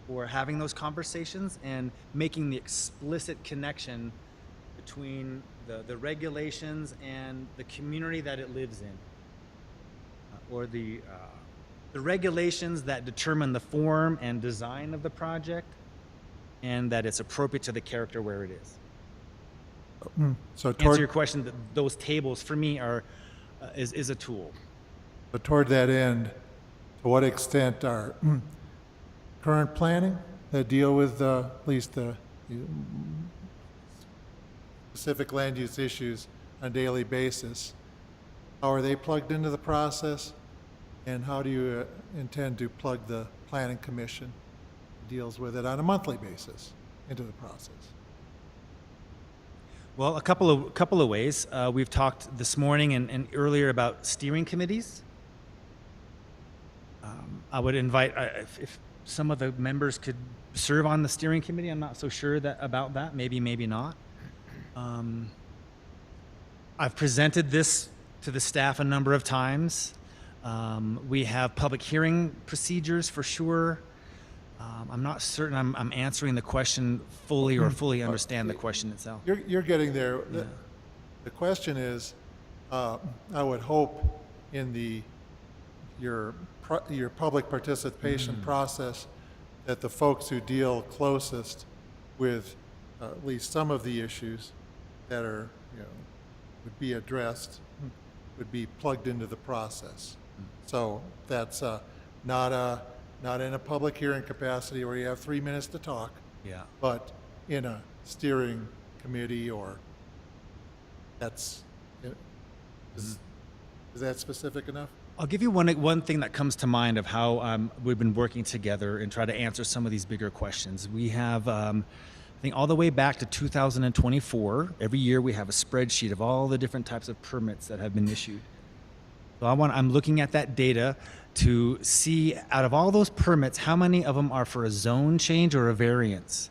for having those conversations and making the explicit connection between the regulations and the community that it lives in, or the regulations that determine the form and design of the project, and that it's appropriate to the character where it is. So To answer your question, those tables for me are is a tool. But toward that end, to what extent are current planning that deal with at least the specific land use issues on a daily basis, how are they plugged into the process? And how do you intend to plug the planning commission that deals with it on a monthly basis into the process? Well, a couple of ways. We've talked this morning and earlier about steering committees. I would invite if some of the members could serve on the steering committee. I'm not so sure about that. Maybe not. I've presented this to the staff a number of times. We have public hearing procedures for sure. I'm not certain I'm answering the question fully or fully understand the question itself. You're getting there. Yeah. The question is, I would hope in your public participation process that the folks who deal closest with at least some of the issues that are, would be addressed would be plugged into the process. So that's not in a public hearing capacity where you have 3 minutes to talk, Yeah. but in a steering committee, or that's, is that specific enough? I'll give you one thing that comes to mind of how we've been working together and try to answer some of these bigger questions. We have, I think all the way back to 2024, every year we have a spreadsheet of all the different types of permits that have been issued. So I'm looking at that data to see out of all those permits, how many of them are for a zone change or a variance.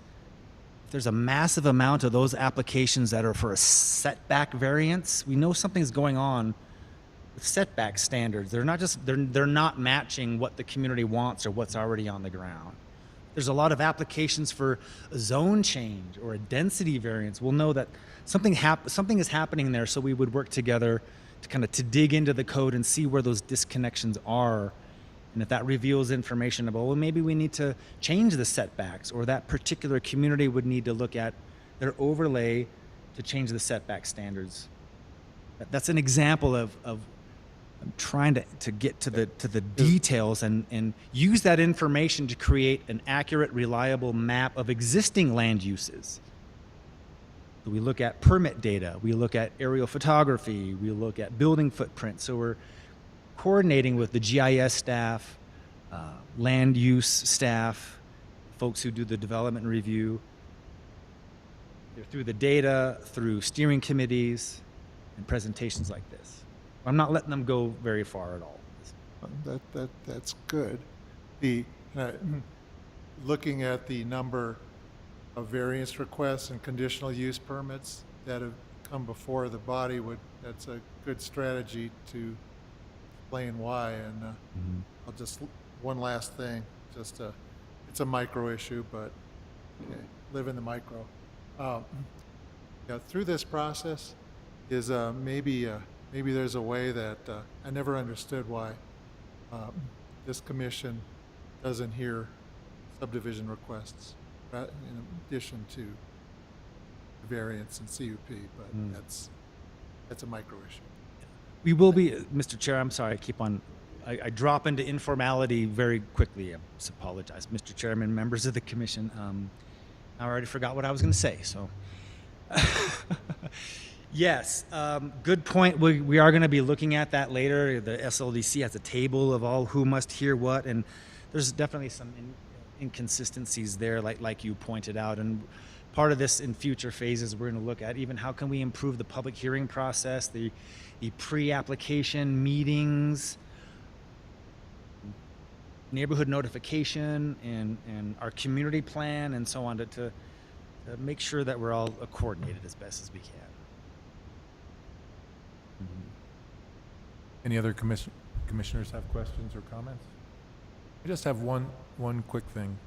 If there's a massive amount of those applications that are for a setback variance, we know something's going on with setback standards. They're not matching what the community wants or what's already on the ground. There's a lot of applications for a zone change or a density variance. We'll know that something is happening there, so we would work together to dig into the code and see where those disconnections are. And if that reveals information about, well, maybe we need to change the setbacks, or that particular community would need to look at their overlay to change the setback standards. That's an example of I'm trying to get to the details and use that information to create an accurate, reliable map of existing land uses. So we look at permit data, we look at aerial photography, we look at building footprint. So we're coordinating with the GIS staff, land use staff, folks who do the development review, through the data, through steering committees, and presentations like this. I'm not letting them go very far at all. That's good. Looking at the number of variance requests and conditional use permits that have come before the body, that's a good strategy to explain why. And I'll just, one last thing, it's a micro issue, but okay, live in the micro. Through this process is maybe there's a way that I never understood why this commission doesn't hear subdivision requests in addition to variance and CUP, but that's a micro issue. We will be, Mr. Chair, I'm sorry, I drop into informality very quickly. I just apologize. Mr. Chairman, members of the commission, I already forgot what I was going to say, so. Yes, good point. We are going to be looking at that later. The SLDC has a table of all who must hear what, and there's definitely some inconsistencies there, like you pointed out. And part of this in future phases, we're going to look at even how can we improve the public hearing process, the pre-application meetings, neighborhood notification, and our community plan, and so on, to make sure that we're all coordinated as best as we can. Any other commissioners have questions or comments? I just have one quick thing.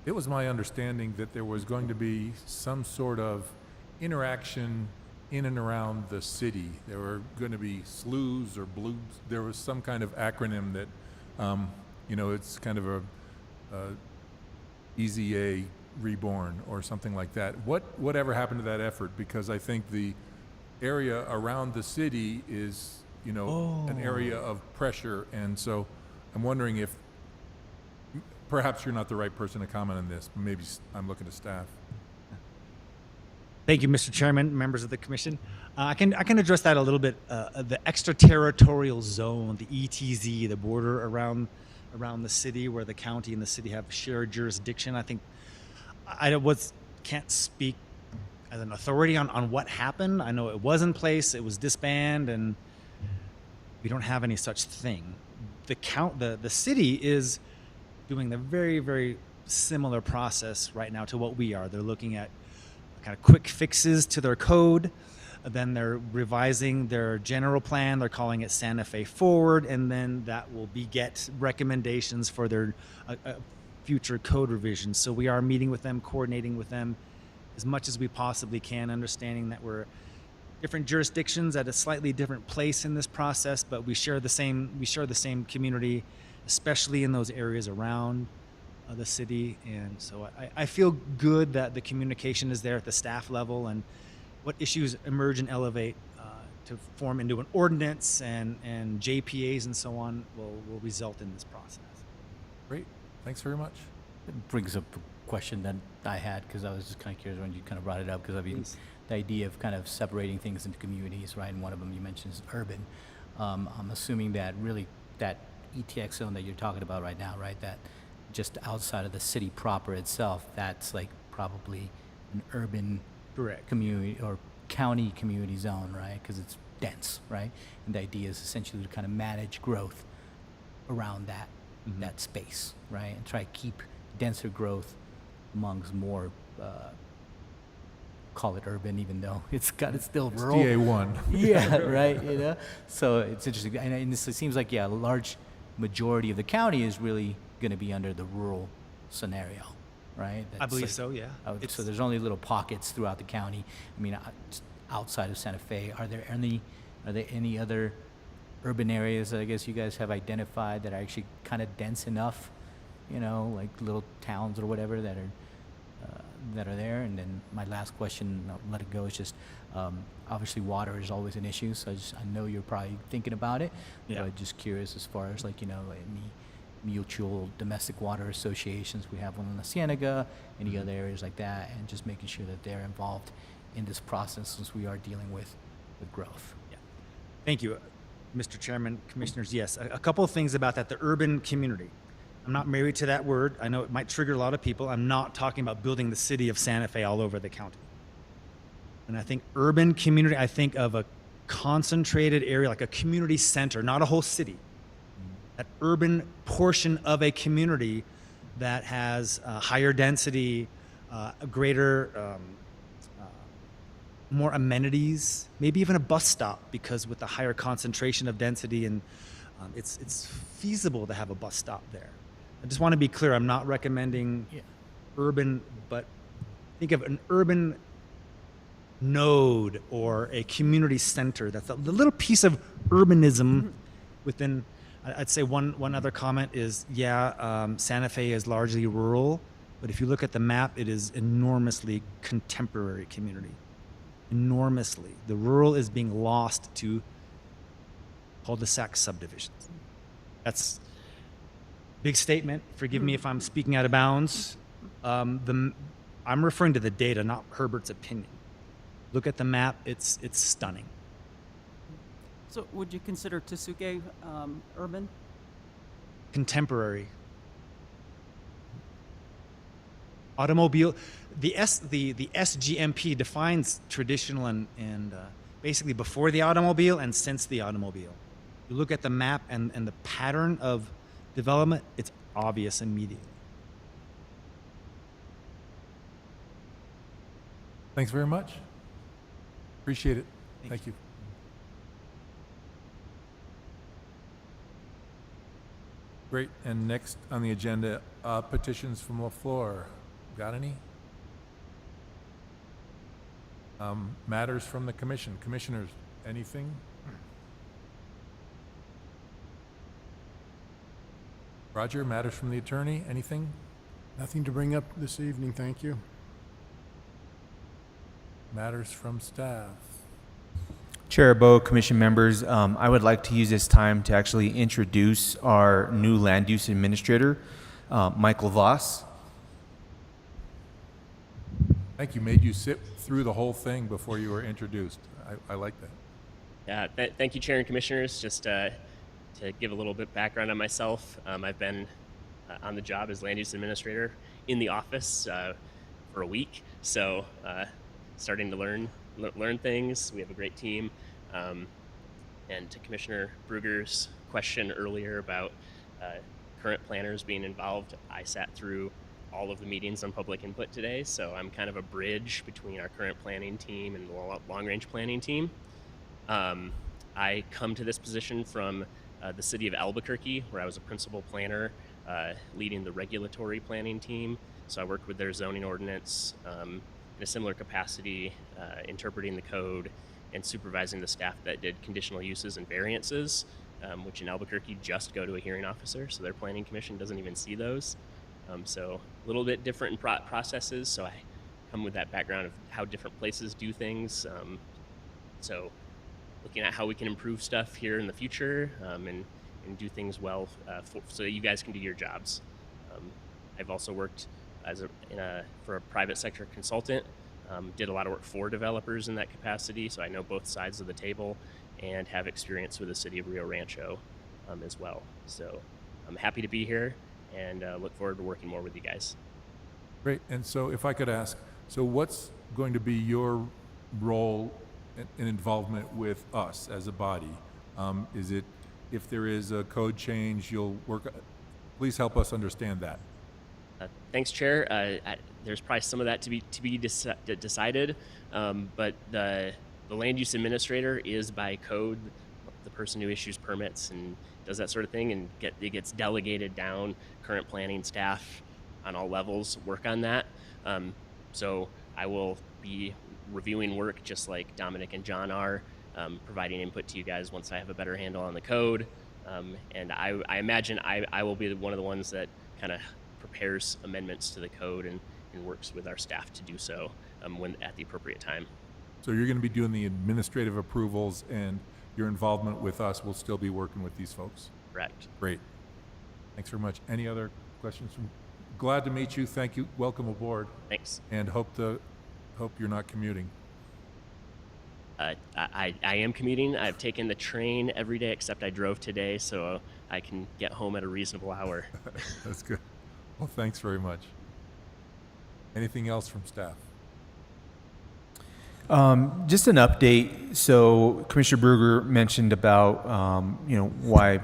It was my understanding that there was going to be some sort of interaction in and around the city. There were going to be SLUs or blues. There was some kind of acronym that, it's kind of a EZA reborn or something like that. Whatever happened to that effort? Because I think the area around the city is, an area of pressure, and so I'm wondering if perhaps you're not the right person to comment on this. Maybe I'm looking to staff. Thank you, Mr. Chairman, members of the commission. I can address that a little bit. The extraterritorial zone, the ETZ, the border around the city, where the county and the city have shared jurisdiction. I think can't speak as an authority on what happened. I know it was in place, it was disbanded, and we don't have any such thing. The city is doing a very, very similar process right now to what we are. They're looking at kind of quick fixes to their code. Then they're revising their general plan. They're calling it Santa Fe Forward, and then that will beget recommendations for their future code revisions. So we are meeting with them, coordinating with them as much as we possibly can, understanding that we're different jurisdictions at a slightly different place in this process, but we share the same community, especially in those areas around the city. And so I feel good that the communication is there at the staff level, and what issues emerge and elevate to form into an ordinance and JPAs and so on will result in this process. Great. Thanks very much. It brings up a question that I had, because I was just kind of curious when you kind of brought it up, because I mean, the idea of kind of separating things into communities, right? And one of them you mentioned is urban. I'm assuming that really that ETX zone that you're talking about right now, right? That just outside of the city proper itself, that's like probably an urban community or county community zone, right? Because it's dense, right? And the idea is essentially to kind of manage growth around that that space, right? And try to keep denser growth amongst more, call it urban, even though it's still rural. DA1. Yeah, right. So it's interesting, and it seems like a large majority of the county is really going to be under the rural scenario, right? I believe so. Yeah. So there's only little pockets throughout the county. I mean, outside of Santa Fe, are there any other urban areas that I guess you guys have identified that are actually kind of dense enough, like little towns or whatever that are there? And then my last question, I'll let it go, is just obviously water is always an issue, so I know you're probably thinking about it. Yeah. But just curious as far as any mutual domestic water associations. We have one in La Cienega, any other areas like that, and just making sure that they're involved in this process since we are dealing with growth. Yeah. Thank you, Mr. Chairman, Commissioners. Yes, a couple of things about that. The urban community. I'm not married to that word. I know it might trigger a lot of people. I'm not talking about building the city of Santa Fe all over the county. And I think urban community, I think of a concentrated area, like a community center, not a whole city. That urban portion of a community that has higher density, a greater, more amenities, maybe even a bus stop, because with the higher concentration of density, and it's feasible to have a bus stop there. I just want to be clear, I'm not recommending urban, but think of an urban node or a community center. That's the little piece of urbanism within. I'd say one other comment is, Santa Fe is largely rural, but if you look at the map, it is enormously contemporary community. Enormously. The rural is being lost to cul-de-sac subdivisions. That's a big statement. Forgive me if I'm speaking out of bounds. I'm referring to the data, not Herbert's opinion. Look at the map, it's stunning. So would you consider Tesuque urban? Contemporary. automobile, the SGMP defines traditional and basically before the automobile and since the automobile. You look at the map and the pattern of development, it's obvious immediately. Thanks very much. Appreciate it. Thank you. Great, and next on the agenda, petitions from the floor. Got any? Matters from the commission. Commissioners, anything? Roger, matters from the attorney, anything? Nothing to bring up this evening, thank you. Matters from staff. Chair Bo, commission members, I would like to use this time to actually introduce our new land use administrator, Michael Voss. Thank you. Made you sit through the whole thing before you were introduced. I like that. Yeah, thank you, Chair and Commissioners. Just to give a little bit background on myself, I've been on the job as land use administrator in the office for a week, so starting to learn things. We have a great team. And to Commissioner Bruegger's question earlier about current planners being involved, I sat through all of the meetings on public input today, so I'm kind of a bridge between our current planning team and the long-range planning team. I come to this position from the city of Albuquerque, where I was a principal planner leading the regulatory planning team. So I worked with their zoning ordinance in a similar capacity, interpreting the code and supervising the staff that did conditional uses and variances, which in Albuquerque just go to a hearing officer, so their planning commission doesn't even see those. So a little bit different in processes, so I come with that background of how different places do things. So looking at how we can improve stuff here in the future and do things well so that you guys can do your jobs. I've also worked for a private sector consultant, did a lot of work for developers in that capacity, so I know both sides of the table and have experience with the city of Rio Rancho as well. So I'm happy to be here and look forward to working more with you guys. Great, and so if I could ask, so what's going to be your role and involvement with us as a body? Is it, if there is a code change, you'll work, please help us understand that. Thanks, Chair. There's probably some of that to be decided, but the land use administrator is by code the person who issues permits and does that sort of thing, and it gets delegated down. Current planning staff on all levels work on that. So I will be reviewing work just like Dominic and John are, providing input to you guys once I have a better handle on the code. And I imagine I will be one of the ones that kind of prepares amendments to the code and works with our staff to do so when at the appropriate time. So you're going to be doing the administrative approvals, and your involvement with us will still be working with these folks? Correct. Great. Thanks very much. Any other questions? Glad to meet you. Thank you. Welcome aboard. Thanks. And hope you're not commuting. I am commuting. I've taken the train every day except I drove today, so I can get home at a reasonable hour. That's good. Well, thanks very much. Anything else from staff? Just an update. So Commissioner Bruegger mentioned about why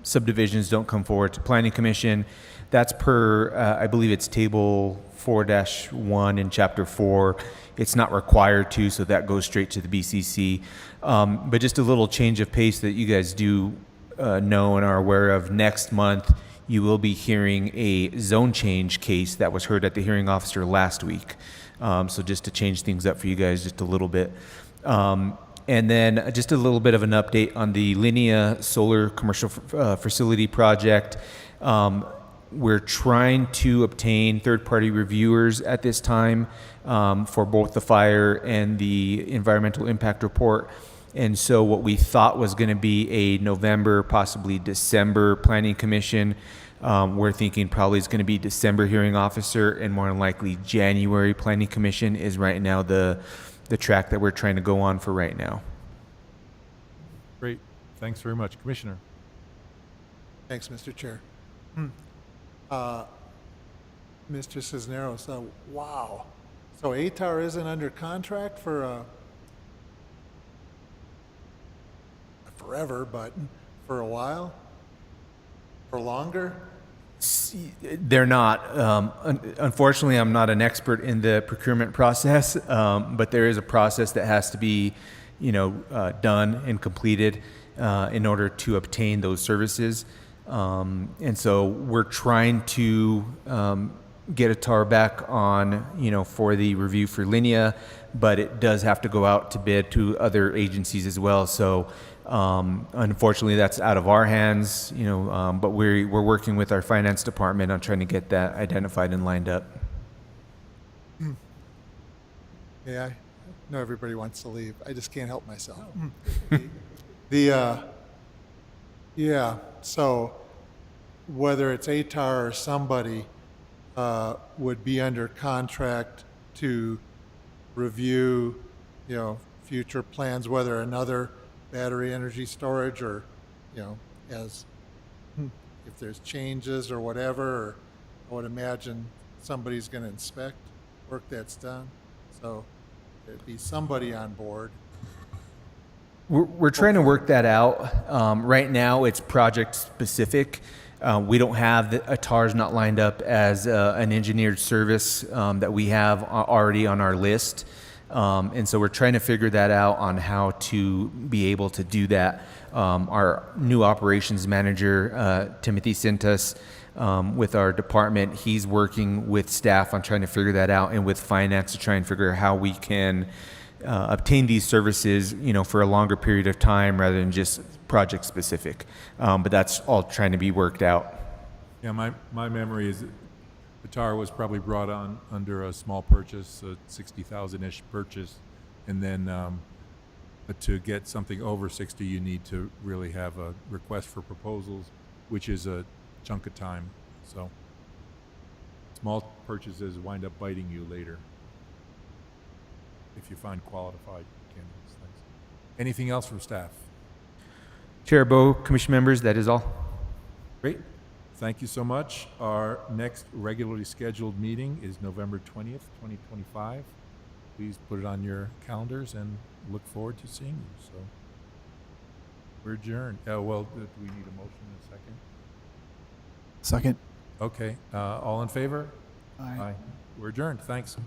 subdivisions don't come forward to Planning Commission. That's per I believe it's table 4-1 in chapter 4. It's not required to, so that goes straight to the BCC. But just a little change of pace that you guys do know and are aware of. Next month, you will be hearing a zone change case that was heard at the hearing officer last week. So just to change things up for you guys just a little bit. And then just a little bit of an update on the Linea Solar Commercial Facility project. We're trying to obtain third-party reviewers at this time for both the fire and the environmental impact report. And so what we thought was going to be a November, possibly December planning commission, we're thinking probably it's going to be December hearing officer, and more than likely January planning commission is right now the track that we're trying to go on for right now. Great. Thanks very much. Commissioner. Thanks, Mr. Chair. Mr. Cisneros, wow. So ATAR isn't under contract for forever, but for a while? For longer? They're not. Unfortunately, I'm not an expert in the procurement process, but there is a process that has to be, done and completed in order to obtain those services. And so we're trying to get a TAR back on, for the review for Linea, but it does have to go out to bid to other agencies as well. So unfortunately, that's out of our hands, but we're working with our finance department on trying to get that identified and lined up. Yeah, I know everybody wants to leave. I just can't help myself. Yeah, so whether it's ATAR or somebody would be under contract to review, future plans, whether another battery energy storage or, as if there's changes or whatever, or I would imagine somebody's going to inspect work that's done. So there'd be somebody on board. We're trying to work that out. Right now, it's project specific. We don't have the TAR's not lined up as an engineered service that we have already on our list. And so we're trying to figure that out on how to be able to do that. Our new operations manager, Timothy Sintas, with our department, he's working with staff on trying to figure that out, and with finance to try and figure out how we can obtain these services, for a longer period of time rather than just project specific. But that's all trying to be worked out. Yeah, my memory is that the TAR was probably brought on under a small purchase, a 60,000-ish purchase, and then to get something over 60, you need to really have a request for proposals, which is a chunk of time. So small purchases wind up biting you later if you find qualified candidates. Thanks. Anything else from staff? Chair Bo, Commission members, that is all. Great. Thank you so much. Our next regularly scheduled meeting is November 20th, 2025. Please put it on your calendars and look forward to seeing you. So we're adjourned. Do we need a motion in a second? Second. Okay. All in favor? Aye. We're adjourned. Thanks.